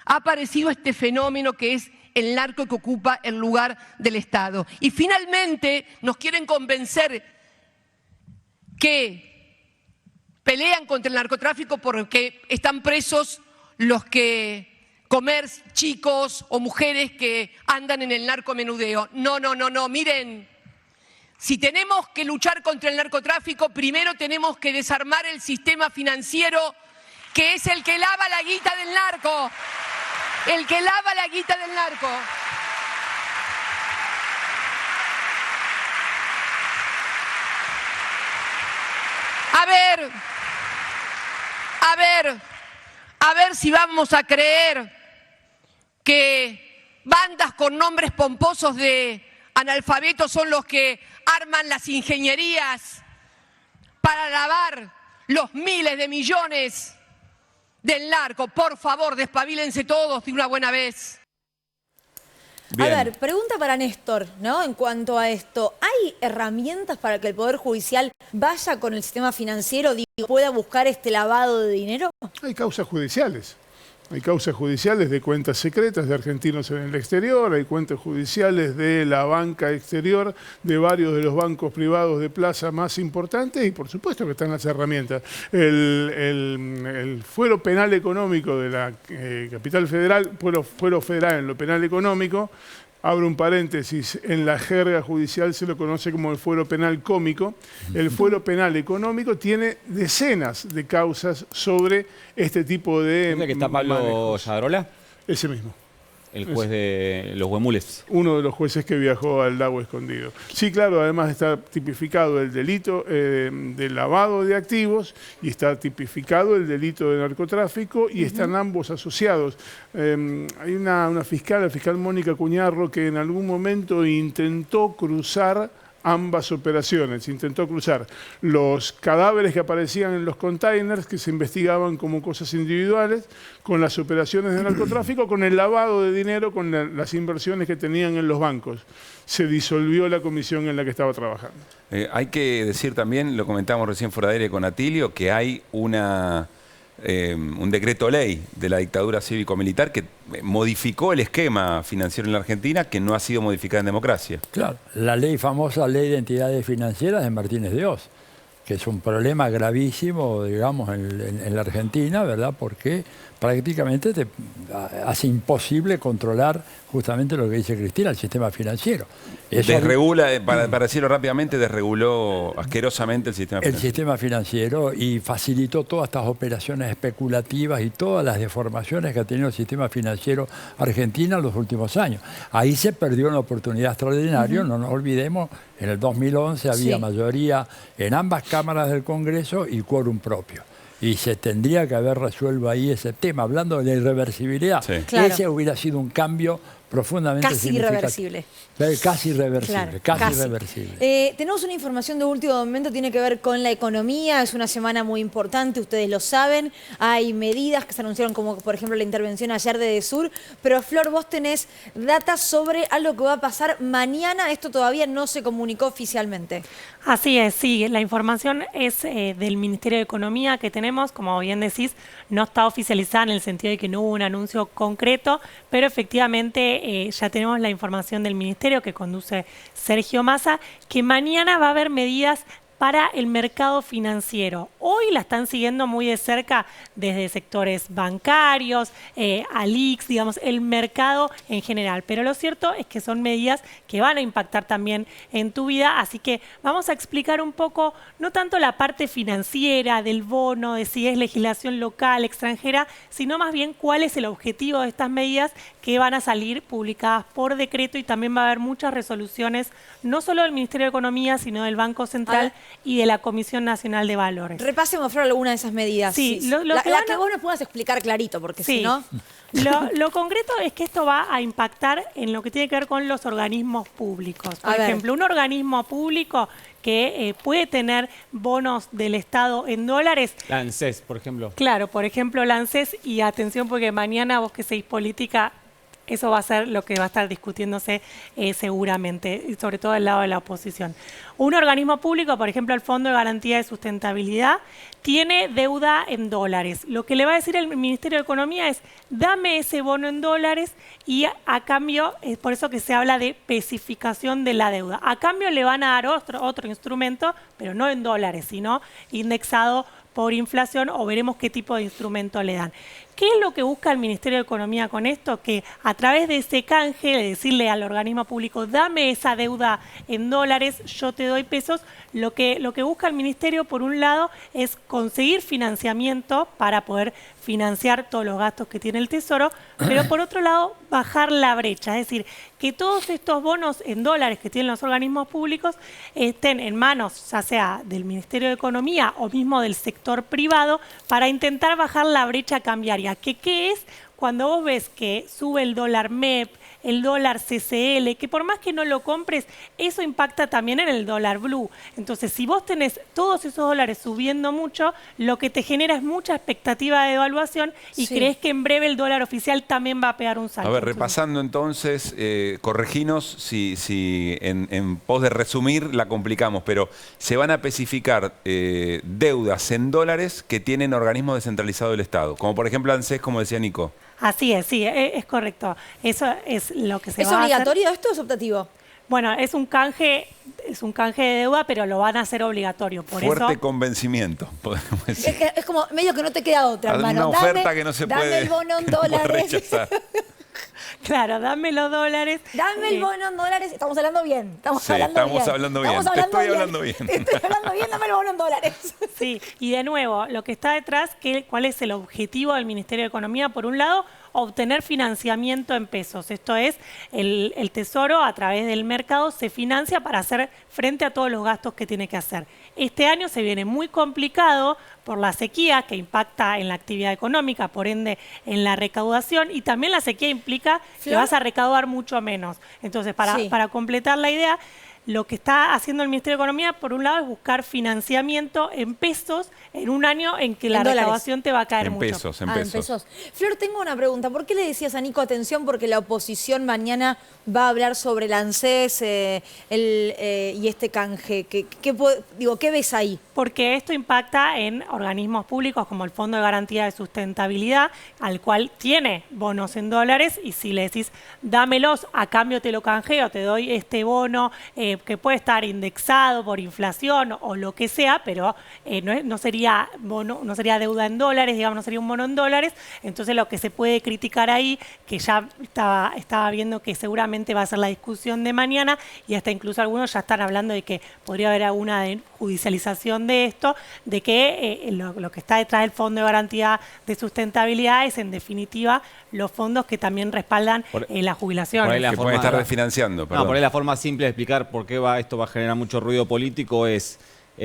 ha aparecido este fenómeno que es el narco que ocupa el lugar del Estado. Y finalmente nos quieren convencer que pelean contra el narcotráfico porque están presos los que chicos o mujeres que andan en el narcomenudeo. No, miren. Si tenemos que luchar contra el narcotráfico, primero tenemos que desarmar el sistema financiero, que es el que lava la guita del narco. El que lava la guita del narco. A ver si vamos a creer que bandas con nombres pomposos de analfabetos son los que arman las ingenierías para lavar los miles de millones del narco. Por favor, despabilense todos de una buena vez. Bien. A ver, pregunta para Néstor, ¿no? En cuanto a esto, ¿hay herramientas para que el Poder Judicial vaya con el sistema financiero, pueda buscar este lavado de dinero? Hay causas judiciales. Hay causas judiciales de cuentas secretas de argentinos en el exterior, hay cuentas judiciales de la banca exterior, de varios de los bancos privados de plaza más importantes, y por supuesto que están las herramientas. El fuero penal económico de la capital federal, fuero federal en lo penal económico, abro un paréntesis, en la jerga judicial se lo conoce como el fuero penal cómico. El fuero penal económico tiene decenas de causas sobre este tipo de ¿Es el que está Pablo Yadrola? Ese mismo. El juez de los Huemules. Uno de los jueces que viajó al lago escondido. Sí, claro, además está tipificado el delito de lavado de activos y está tipificado el delito de narcotráfico y están ambos asociados. Hay una fiscal, la fiscal Mónica Cuñarro, que en algún momento intentó cruzar ambas operaciones. Intentó cruzar los cadáveres que aparecían en los containers, que se investigaban como cosas individuales, con las operaciones de narcotráfico, con el lavado de dinero, con las inversiones que tenían en los bancos. Se disolvió la comisión en la que estaba trabajando. Hay que decir también, lo comentamos recién fuera de aire con Atilio, que hay un decreto ley de la dictadura cívico-militar que modificó el esquema financiero en la Argentina, que no ha sido modificada en democracia. Claro, la famosa ley de entidades financieras de Martínez de Oz, que es un problema gravísimo, digamos, en la Argentina, ¿verdad? Porque prácticamente te hace imposible controlar justamente lo que dice Cristina, el sistema financiero. Eso desregula, para decirlo rápidamente, desreguló asquerosamente el sistema financiero. El sistema financiero y facilitó todas estas operaciones especulativas y todas las deformaciones que ha tenido el sistema financiero argentino en los últimos años. Ahí se perdió una oportunidad extraordinaria, no nos olvidemos, en el 2011 había mayoría en ambas cámaras del Congreso y quórum propio. Y se tendría que haber resuelto ahí ese tema. Hablando de la irreversibilidad, ese hubiera sido un cambio profundamente irreversible. Casi irreversible, casi irreversible. Tenemos una información de último momento, tiene que ver con la economía. Es una semana muy importante, ustedes lo saben. Hay medidas que se anunciaron, como por ejemplo la intervención ayer de Edesur. Pero Flor, vos tenés datos sobre algo que va a pasar mañana. Esto todavía no se comunicó oficialmente. Así es, sí. La información es del Ministerio de Economía que tenemos, como bien decís, no está oficializada en el sentido de que no hubo un anuncio concreto, pero efectivamente ya tenemos la información del Ministerio que conduce Sergio Massa, que mañana va a haber medidas para el mercado financiero. Hoy la están siguiendo muy de cerca desde sectores bancarios, Alix, digamos, el mercado en general. Pero lo cierto es que son medidas que van a impactar también en tu vida, así que vamos a explicar un poco, no tanto la parte financiera del bono, de si es legislación local, extranjera, sino más bien cuál es el objetivo de estas medidas que van a salir publicadas por decreto, y también va a haber muchas resoluciones, no solo del Ministerio de Economía, sino del Banco Central y de la Comisión Nacional de Valores. Repasemos, Flor, alguna de esas medidas. Sí, la que vos nos puedas explicar clarito, porque si no... Lo concreto es que esto va a impactar en lo que tiene que ver con los organismos públicos. Por ejemplo, un organismo público que puede tener bonos del Estado en dólares. La ANSES, por ejemplo. Claro, por ejemplo, la ANSES, y atención porque mañana vos que seguís política, eso va a ser lo que va a estar discutiéndose seguramente, sobre todo del lado de la oposición. Un organismo público, por ejemplo, el Fondo de Garantía de Sustentabilidad, tiene deuda en dólares. Lo que le va a decir el Ministerio de Economía es, dame ese bono en dólares y a cambio, es por eso que se habla de especificación de la deuda. A cambio le van a dar otro instrumento, pero no en dólares, sino indexado por inflación, o veremos qué tipo de instrumento le dan. ¿Qué es lo que busca el Ministerio de Economía con esto? Que a través de ese canje, de decirle al organismo público, dame esa deuda en dólares, yo te doy pesos, lo que busca el Ministerio, por un lado, es conseguir financiamiento para poder financiar todos los gastos que tiene el Tesoro, pero por otro lado, bajar la brecha, es decir, que todos estos bonos en dólares que tienen los organismos públicos estén en manos, ya sea del Ministerio de Economía o mismo del sector privado, para intentar bajar la brecha cambiaria. ¿Qué es? Cuando vos ves que sube el dólar MEP, el dólar CCL, que por más que no lo compres, eso impacta también en el dólar blue. Entonces, si vos tenés todos esos dólares subiendo mucho, lo que te genera es mucha expectativa de devaluación y crees que en breve el dólar oficial también va a pegar un salto. A ver, repasando entonces, correginos si en pos de resumir la complicamos, pero se van a especificar deudas en dólares que tienen organismos descentralizados del Estado, como por ejemplo ANSES, como decía Nico. Así es, sí, es correcto. Eso es lo que se va a hacer. ¿Es obligatorio esto o es optativo? Bueno, es un canje de deuda, pero lo van a hacer obligatorio. Fuerte convencimiento, podemos decir. Es como medio que no te queda otra, hermano. Una oferta que no se puede dame el bono en dólares. Claro, dame los dólares. Dame el bono en dólares. Estamos hablando bien. Estamos hablando bien. Te estoy hablando bien. Te estoy hablando bien, dame el bono en dólares. Sí, y de nuevo, lo que está detrás, ¿cuál es el objetivo del Ministerio de Economía? Por un lado, obtener financiamiento en pesos. Esto es, el Tesoro a través del mercado se financia para hacer frente a todos los gastos que tiene que hacer. Este año se viene muy complicado por la sequía que impacta en la actividad económica, por ende en la recaudación, y también la sequía implica que vas a recaudar mucho menos. Entonces, para completar la idea, lo que está haciendo el Ministerio de Economía, por un lado, es buscar financiamiento en pesos en un año en que la recaudación te va a caer mucho. En pesos. Flor, tengo una pregunta. ¿Por qué le decías a Nico atención? Porque la oposición mañana va a hablar sobre el ANSES y este canje. ¿Qué ves ahí? Porque esto impacta en organismos públicos como el Fondo de Garantía de Sustentabilidad, al cual tiene bonos en dólares, y si le decís, dámelos, a cambio te lo canjeo, te doy este bono que puede estar indexado por inflación o lo que sea, pero no sería bono, no sería deuda en dólares, digamos, no sería un bono en dólares. Entonces lo que se puede criticar ahí, que ya estaba viendo que seguramente va a ser la discusión de mañana, y hasta incluso algunos ya están hablando de que podría haber alguna judicialización de esto, de que lo que está detrás del Fondo de Garantía de Sustentabilidad es, en definitiva, los fondos que también respaldan la jubilación. Que pueden estar refinanciando. No, por ahí la forma simple de explicar por qué esto va a generar mucho ruido político es,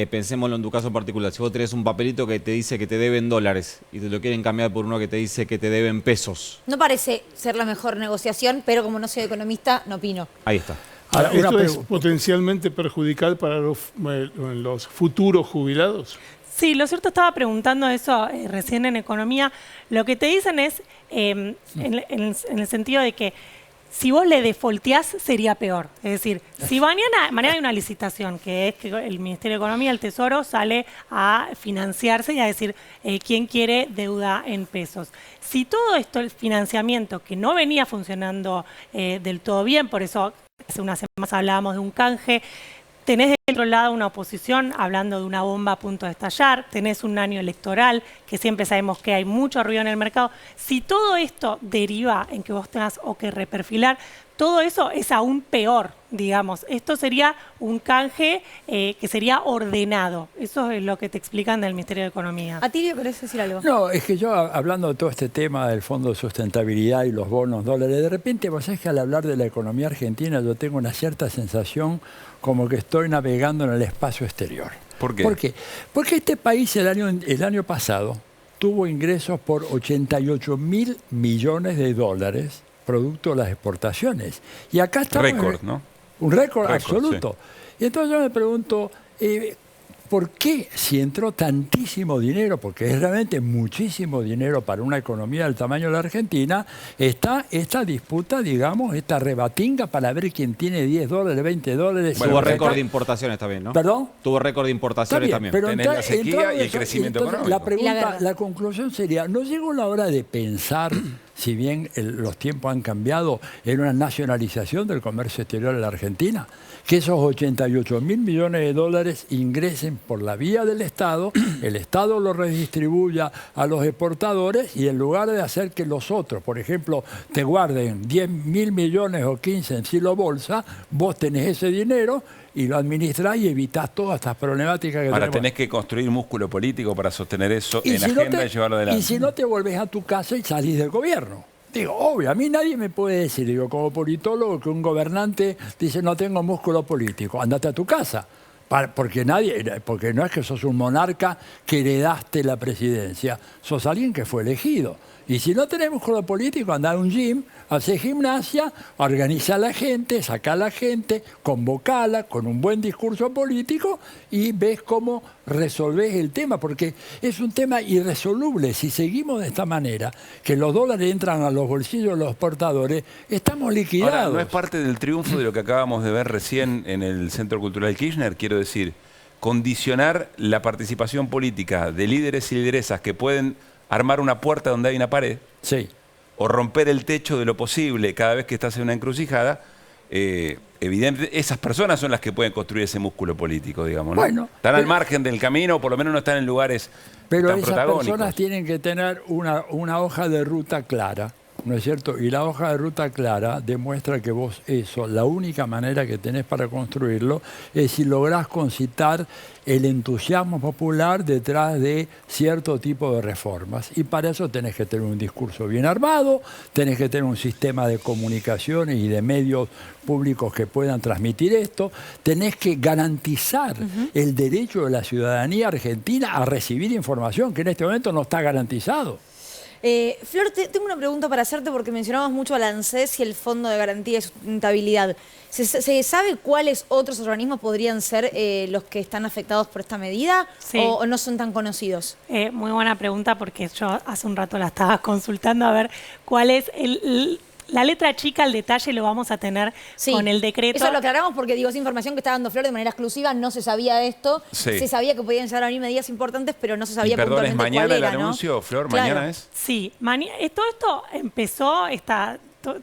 pensémoslo en tu caso en particular, si vos tenés un papelito que te dice que te deben dólares y te lo quieren cambiar por uno que te dice que te deben pesos. No parece ser la mejor negociación, pero como no soy economista, no opino. Ahí está. Ahora, ¿esto es potencialmente perjudicial para los futuros jubilados? Sí, lo cierto, estaba preguntando eso recién en Economía. Lo que te dicen es, en el sentido de que si vos le defaulteás sería peor. Es decir, si mañana hay una licitación, que es que el Ministerio de Economía, el Tesoro, sale a financiarse y a decir quién quiere deuda en pesos. Si todo esto, el financiamiento, que no venía funcionando del todo bien, por eso hace unas semanas hablábamos de un canje, tenés del otro lado una oposición hablando de una bomba a punto de estallar, tenés un año electoral, que siempre sabemos que hay mucho ruido en el mercado. Si todo esto deriva en que vos tengas o que reperfilar, todo eso es aún peor, digamos. Esto sería un canje que sería ordenado. Eso es lo que te explican del Ministerio de Economía. Atilio, ¿querés decir algo? No, es que yo, hablando de todo este tema del Fondo de Sustentabilidad y los bonos dólares, de repente, vos sabés que al hablar de la economía argentina yo tengo una cierta sensación como que estoy navegando en el espacio exterior. ¿Por qué? ¿Por qué? Porque este país el año pasado tuvo ingresos por 88.000 millones de dólares producto de las exportaciones. Y acá estamos... Récord, ¿no? Un récord absoluto. Sí. Y entonces yo me pregunto, ¿por qué si entró tantísimo dinero, porque es realmente muchísimo dinero para una economía del tamaño de la Argentina, está esta disputa, digamos, esta rebatinga para ver quién tiene 10 dólares, 20 dólares? Bueno, tuvo récord de importaciones también, ¿no? ¿Perdón? Tuvo récord de importaciones también. Pero tenés la sequía y el crecimiento económico. La pregunta, la conclusión sería, ¿no llegó la hora de pensar, si bien los tiempos han cambiado, en una nacionalización del comercio exterior en la Argentina? Que esos 88.000 millones de dólares ingresen por la vía del Estado, el Estado lo redistribuya a los exportadores y en lugar de hacer que los otros, por ejemplo, te guarden 10.000 millones o 15 en silo bolsa, vos tenés ese dinero y lo administrás y evitás todas estas problemáticas que Ahora tenemos. tenés que construir músculo político para sostener eso Y en si agenda no y llevarlo adelante. Y si no te volvés a tu casa y salís del gobierno. Digo, obvio, a mí nadie me puede decir, digo, como politólogo, que un gobernante dice no tengo músculo político, andate a tu casa. Porque no es que sos un monarca que heredaste la presidencia, sos alguien que fue elegido. Y si no tenés músculo político, andá a un gym, hacé gimnasia, organiza a la gente, saca a la gente, convocala con un buen discurso político y ves cómo resolvés el tema, porque es un tema irresoluble. Si seguimos de esta manera, que los dólares entran a los bolsillos de los exportadores, estamos liquidados. Ahora, ¿no es parte del triunfo de lo que acabamos de ver recién en el Centro Cultural Kirchner? Quiero decir, condicionar la participación política de líderes y lideresas que pueden armar una puerta donde hay una pared, sí, o romper el techo de lo posible cada vez que estás en una encrucijada, evidentemente esas personas son las que pueden construir ese músculo político, digamos, ¿no? Bueno, están al margen del camino, o por lo menos no están en lugares pero tan esas protagónicos. personas tienen que tener una hoja de ruta clara. ¿no es cierto? Y la hoja de ruta clara demuestra que vos eso, la única manera que tenés para construirlo es si lográs concitar el entusiasmo popular detrás de cierto tipo de reformas. Y para eso tenés que tener un discurso bien armado, tenés que tener un sistema de comunicaciones y de medios públicos que puedan transmitir esto, tenés que garantizar el derecho de la ciudadanía argentina a recibir información que en este momento no está garantizado. Flor, tengo una pregunta para hacerte porque mencionabas mucho al ANSES y el Fondo de Garantía de Sustentabilidad. ¿Se sabe cuáles otros organismos podrían ser los que están afectados por esta medida o no son tan conocidos? Muy buena pregunta porque yo hace un rato la estaba consultando a ver cuál es la letra chica, el detalle lo vamos a tener con el decreto. Eso lo aclaramos porque digo, esa información que está dando Flor de manera exclusiva, no se sabía esto. Se sabía que podían llegar a venir medidas importantes, pero no se sabía puntualmente cuál era, ¿es mañana el anuncio, Flor? Claro. ¿Mañana es? Sí, todo esto empezó,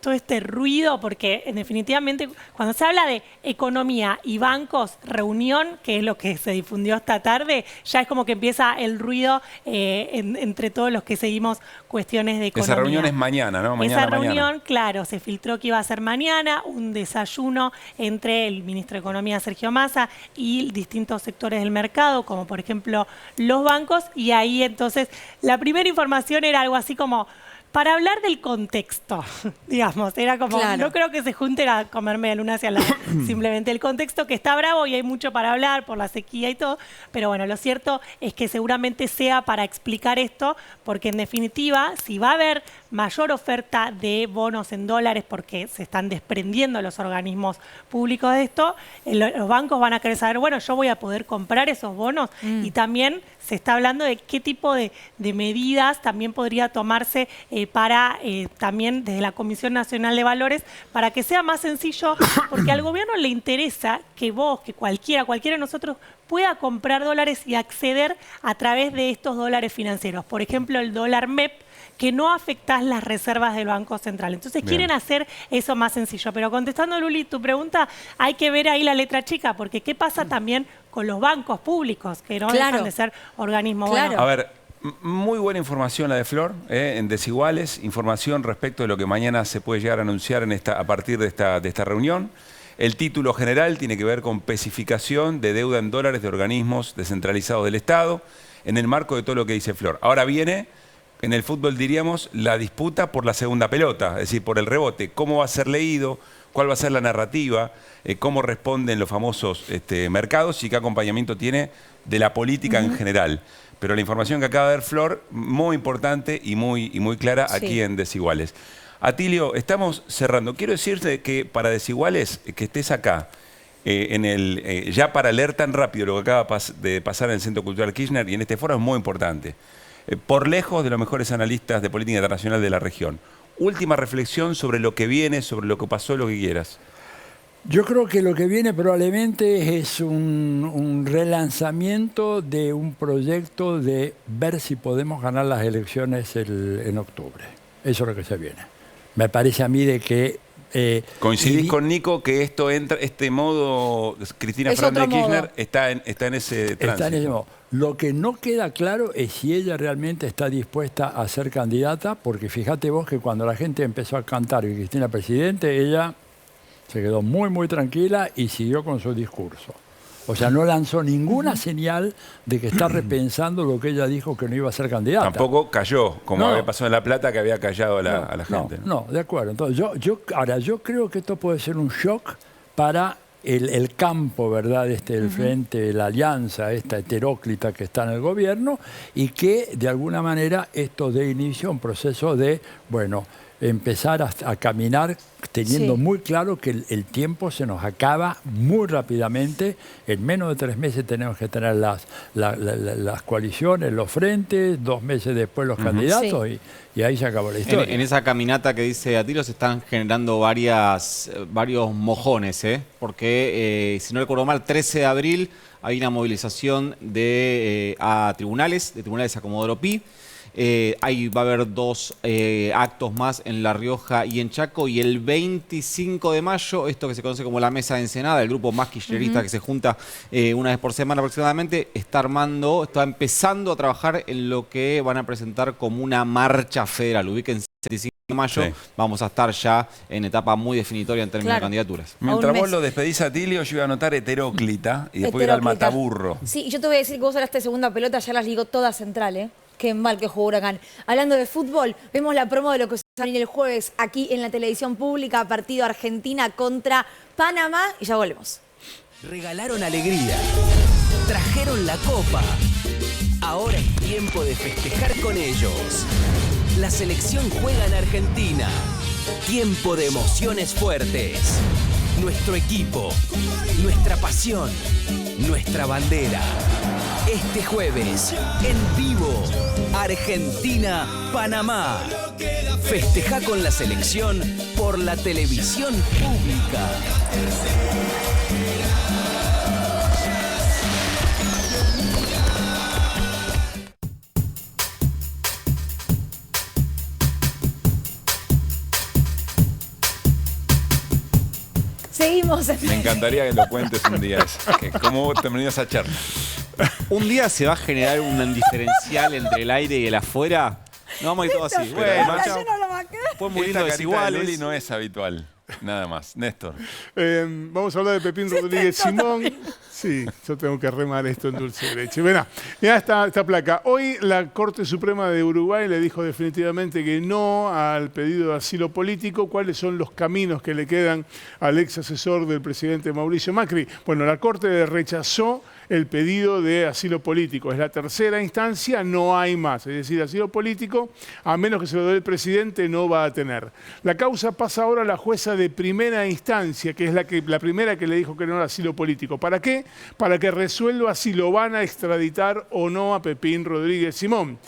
todo este ruido, porque definitivamente cuando se habla de economía y bancos, reunión, que es lo que se difundió esta tarde, ya es como que empieza el ruido entre todos los que seguimos cuestiones de economía. Esa reunión es mañana, ¿no? Esa reunión, claro, se filtró que iba a ser mañana, un desayuno entre el ministro de Economía, Sergio Massa, y distintos sectores del mercado, como por ejemplo los bancos, y ahí entonces la primera información era algo así como, para hablar del contexto, digamos, era como, no creo que se junten a comer media luna hacia la simplemente el contexto que está bravo y hay mucho para hablar por la sequía y todo, pero bueno, lo cierto es que seguramente sea para explicar esto, porque en definitiva, si va a haber mayor oferta de bonos en dólares porque se están desprendiendo los organismos públicos de esto, los bancos van a querer saber, bueno, yo voy a poder comprar esos bonos y también se está hablando de qué tipo de medidas también podría tomarse para también desde la Comisión Nacional de Valores para que sea más sencillo, porque al gobierno le interesa que vos, que cualquiera de nosotros pueda comprar dólares y acceder a través de estos dólares financieros. Por ejemplo, el dólar MEP, que no afectás las reservas del Banco Central. Entonces quieren hacer eso más sencillo. Pero contestando, Luli, tu pregunta, hay que ver ahí la letra chica, porque ¿qué pasa también con los bancos públicos, que no dejan de ser organismos? Bueno, a ver, muy buena información la de Flor, en Desiguales, información respecto de lo que mañana se puede llegar a anunciar a partir de esta reunión. El título general tiene que ver con especificación de deuda en dólares de organismos descentralizados del Estado, en el marco de todo lo que dice Flor. Ahora viene, en el fútbol diríamos, la disputa por la segunda pelota, es decir, por el rebote. ¿Cómo va a ser leído? ¿Cuál va a ser la narrativa? ¿Cómo responden los famosos mercados? ¿Y qué acompañamiento tiene de la política en general? Pero la información que acaba de dar Flor, muy importante y muy clara aquí en Desiguales. Atilio, estamos cerrando. Quiero decirte que para Desiguales, que estés acá, ya para leer tan rápido lo que acaba de pasar en el Centro Cultural Kirchner y en este foro es muy importante. Por lejos de los mejores analistas de política internacional de la región. Última reflexión sobre lo que viene, sobre lo que pasó, lo que quieras. Yo creo que lo que viene probablemente es un relanzamiento de un proyecto de ver si podemos ganar las elecciones en octubre. Eso es lo que se viene. Me parece a mí de que... ¿Coincidís con Nico que este modo Cristina Fernández de Kirchner está en ese tránsito? Está en ese modo. Lo que no queda claro es si ella realmente está dispuesta a ser candidata, porque fíjate vos que cuando la gente empezó a cantar y Cristina presidente, ella se quedó muy tranquila y siguió con su discurso. O sea, no lanzó ninguna señal de que está repensando lo que ella dijo que no iba a ser candidata. Tampoco cayó, como había pasado en La Plata, que había callado a la gente. No, de acuerdo. Entonces, yo creo que esto puede ser un shock para el campo, ¿verdad? El frente, la alianza, esta heteróclita que está en el gobierno, y que de alguna manera esto dé inicio a un proceso de, bueno, empezar a caminar teniendo muy claro que el tiempo se nos acaba muy rápidamente. En menos de 3 meses tenemos que tener las coaliciones, los frentes, 2 meses después los candidatos y ahí se acabó la historia. En esa caminata que dice Atilio se están generando varios mojones, porque si no recuerdo mal, 13 de abril hay una movilización a tribunales, de tribunales a Comodoro Pi. Ahí va a haber 2 actos más en La Rioja y en Chaco, y el 25 de mayo, esto que se conoce como la Mesa de Ensenada, el grupo más kirchnerista que se junta una vez por semana aproximadamente, está empezando a trabajar en lo que van a presentar como una marcha federal. Ubíquense, de mayo, Sí. vamos a estar ya en etapa muy definitoria en términos de candidaturas. Mientras mes. vos lo despedís a Tilio, yo iba a anotar heteróclita y después ir al Heteróclita. mataburro. Sí, y yo te voy a decir que vos hablaste de segunda pelota, ya las ligó todas Central, ¿eh? Qué mal que jugó Huracán. Hablando de fútbol, vemos la promo de lo que se va a venir el jueves aquí en la televisión pública, partido Argentina contra Panamá, y ya volvemos. Regalaron alegría, trajeron la copa. Ahora es tiempo de festejar con ellos. La selección juega en Argentina. Tiempo de emociones fuertes. Nuestro equipo, nuestra pasión, nuestra bandera. Este jueves, en vivo, Argentina-Panamá. Festeja con la selección por la televisión pública. Seguimos. Me encantaría que lo cuentes un día eso. ¿Cómo terminó esa charla? Un día se va a generar un diferencial entre el aire y el afuera. No vamos a ir todos así. Bueno, chao. Fue muy lindo, Esta carita de desiguales. Luli no es habitual. Nada más. Néstor. Vamos a hablar de Pepín Rodríguez Simón. Sí, yo tengo que remar esto en dulce de leche. Mirá esta placa. Hoy la Corte Suprema de Uruguay le dijo definitivamente que no al pedido de asilo político. ¿Cuáles son los caminos que le quedan al ex asesor del presidente Mauricio Macri? Bueno, la Corte rechazó el pedido de asilo político. Es la tercera instancia, no hay más. Es decir, asilo político, a menos que se lo dé el presidente, no va a tener. La causa pasa ahora a la jueza de primera instancia, que es la primera que le dijo que no al asilo político. ¿Para qué? Para que resuelva si lo van a extraditar o no a Pepín Rodríguez Simón.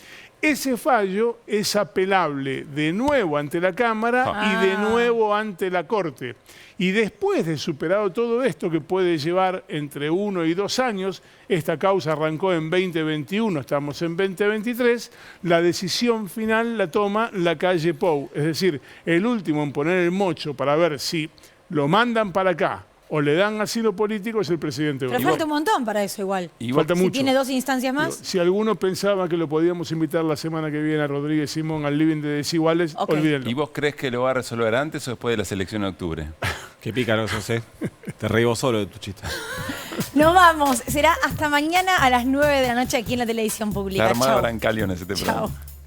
Ese fallo es apelable de nuevo ante la Cámara y de nuevo ante la Corte. Y después de superado todo esto, que puede llevar entre 1 y 2 años, esta causa arrancó en 2021, estamos en 2023, la decisión final la toma la calle Pou. Es decir, el último en poner el mocho para ver si lo mandan para acá o le dan asilo político es el presidente. Pero falta un montón para eso igual. Falta mucho. Si tiene 2 instancias más. Si alguno pensaba que lo podíamos invitar la semana que viene a Rodríguez Simón al living de Desiguales, olvídenlo. ¿Y vos crees que lo va a resolver antes o después de la selección de octubre? Qué pícaro sos, ¿eh? Te reí vos solo de tu chiste. Nos vamos. Será hasta mañana a las 9 de la noche aquí en la televisión pública. La Armada Chau. Brancalio en ese programa. Chao.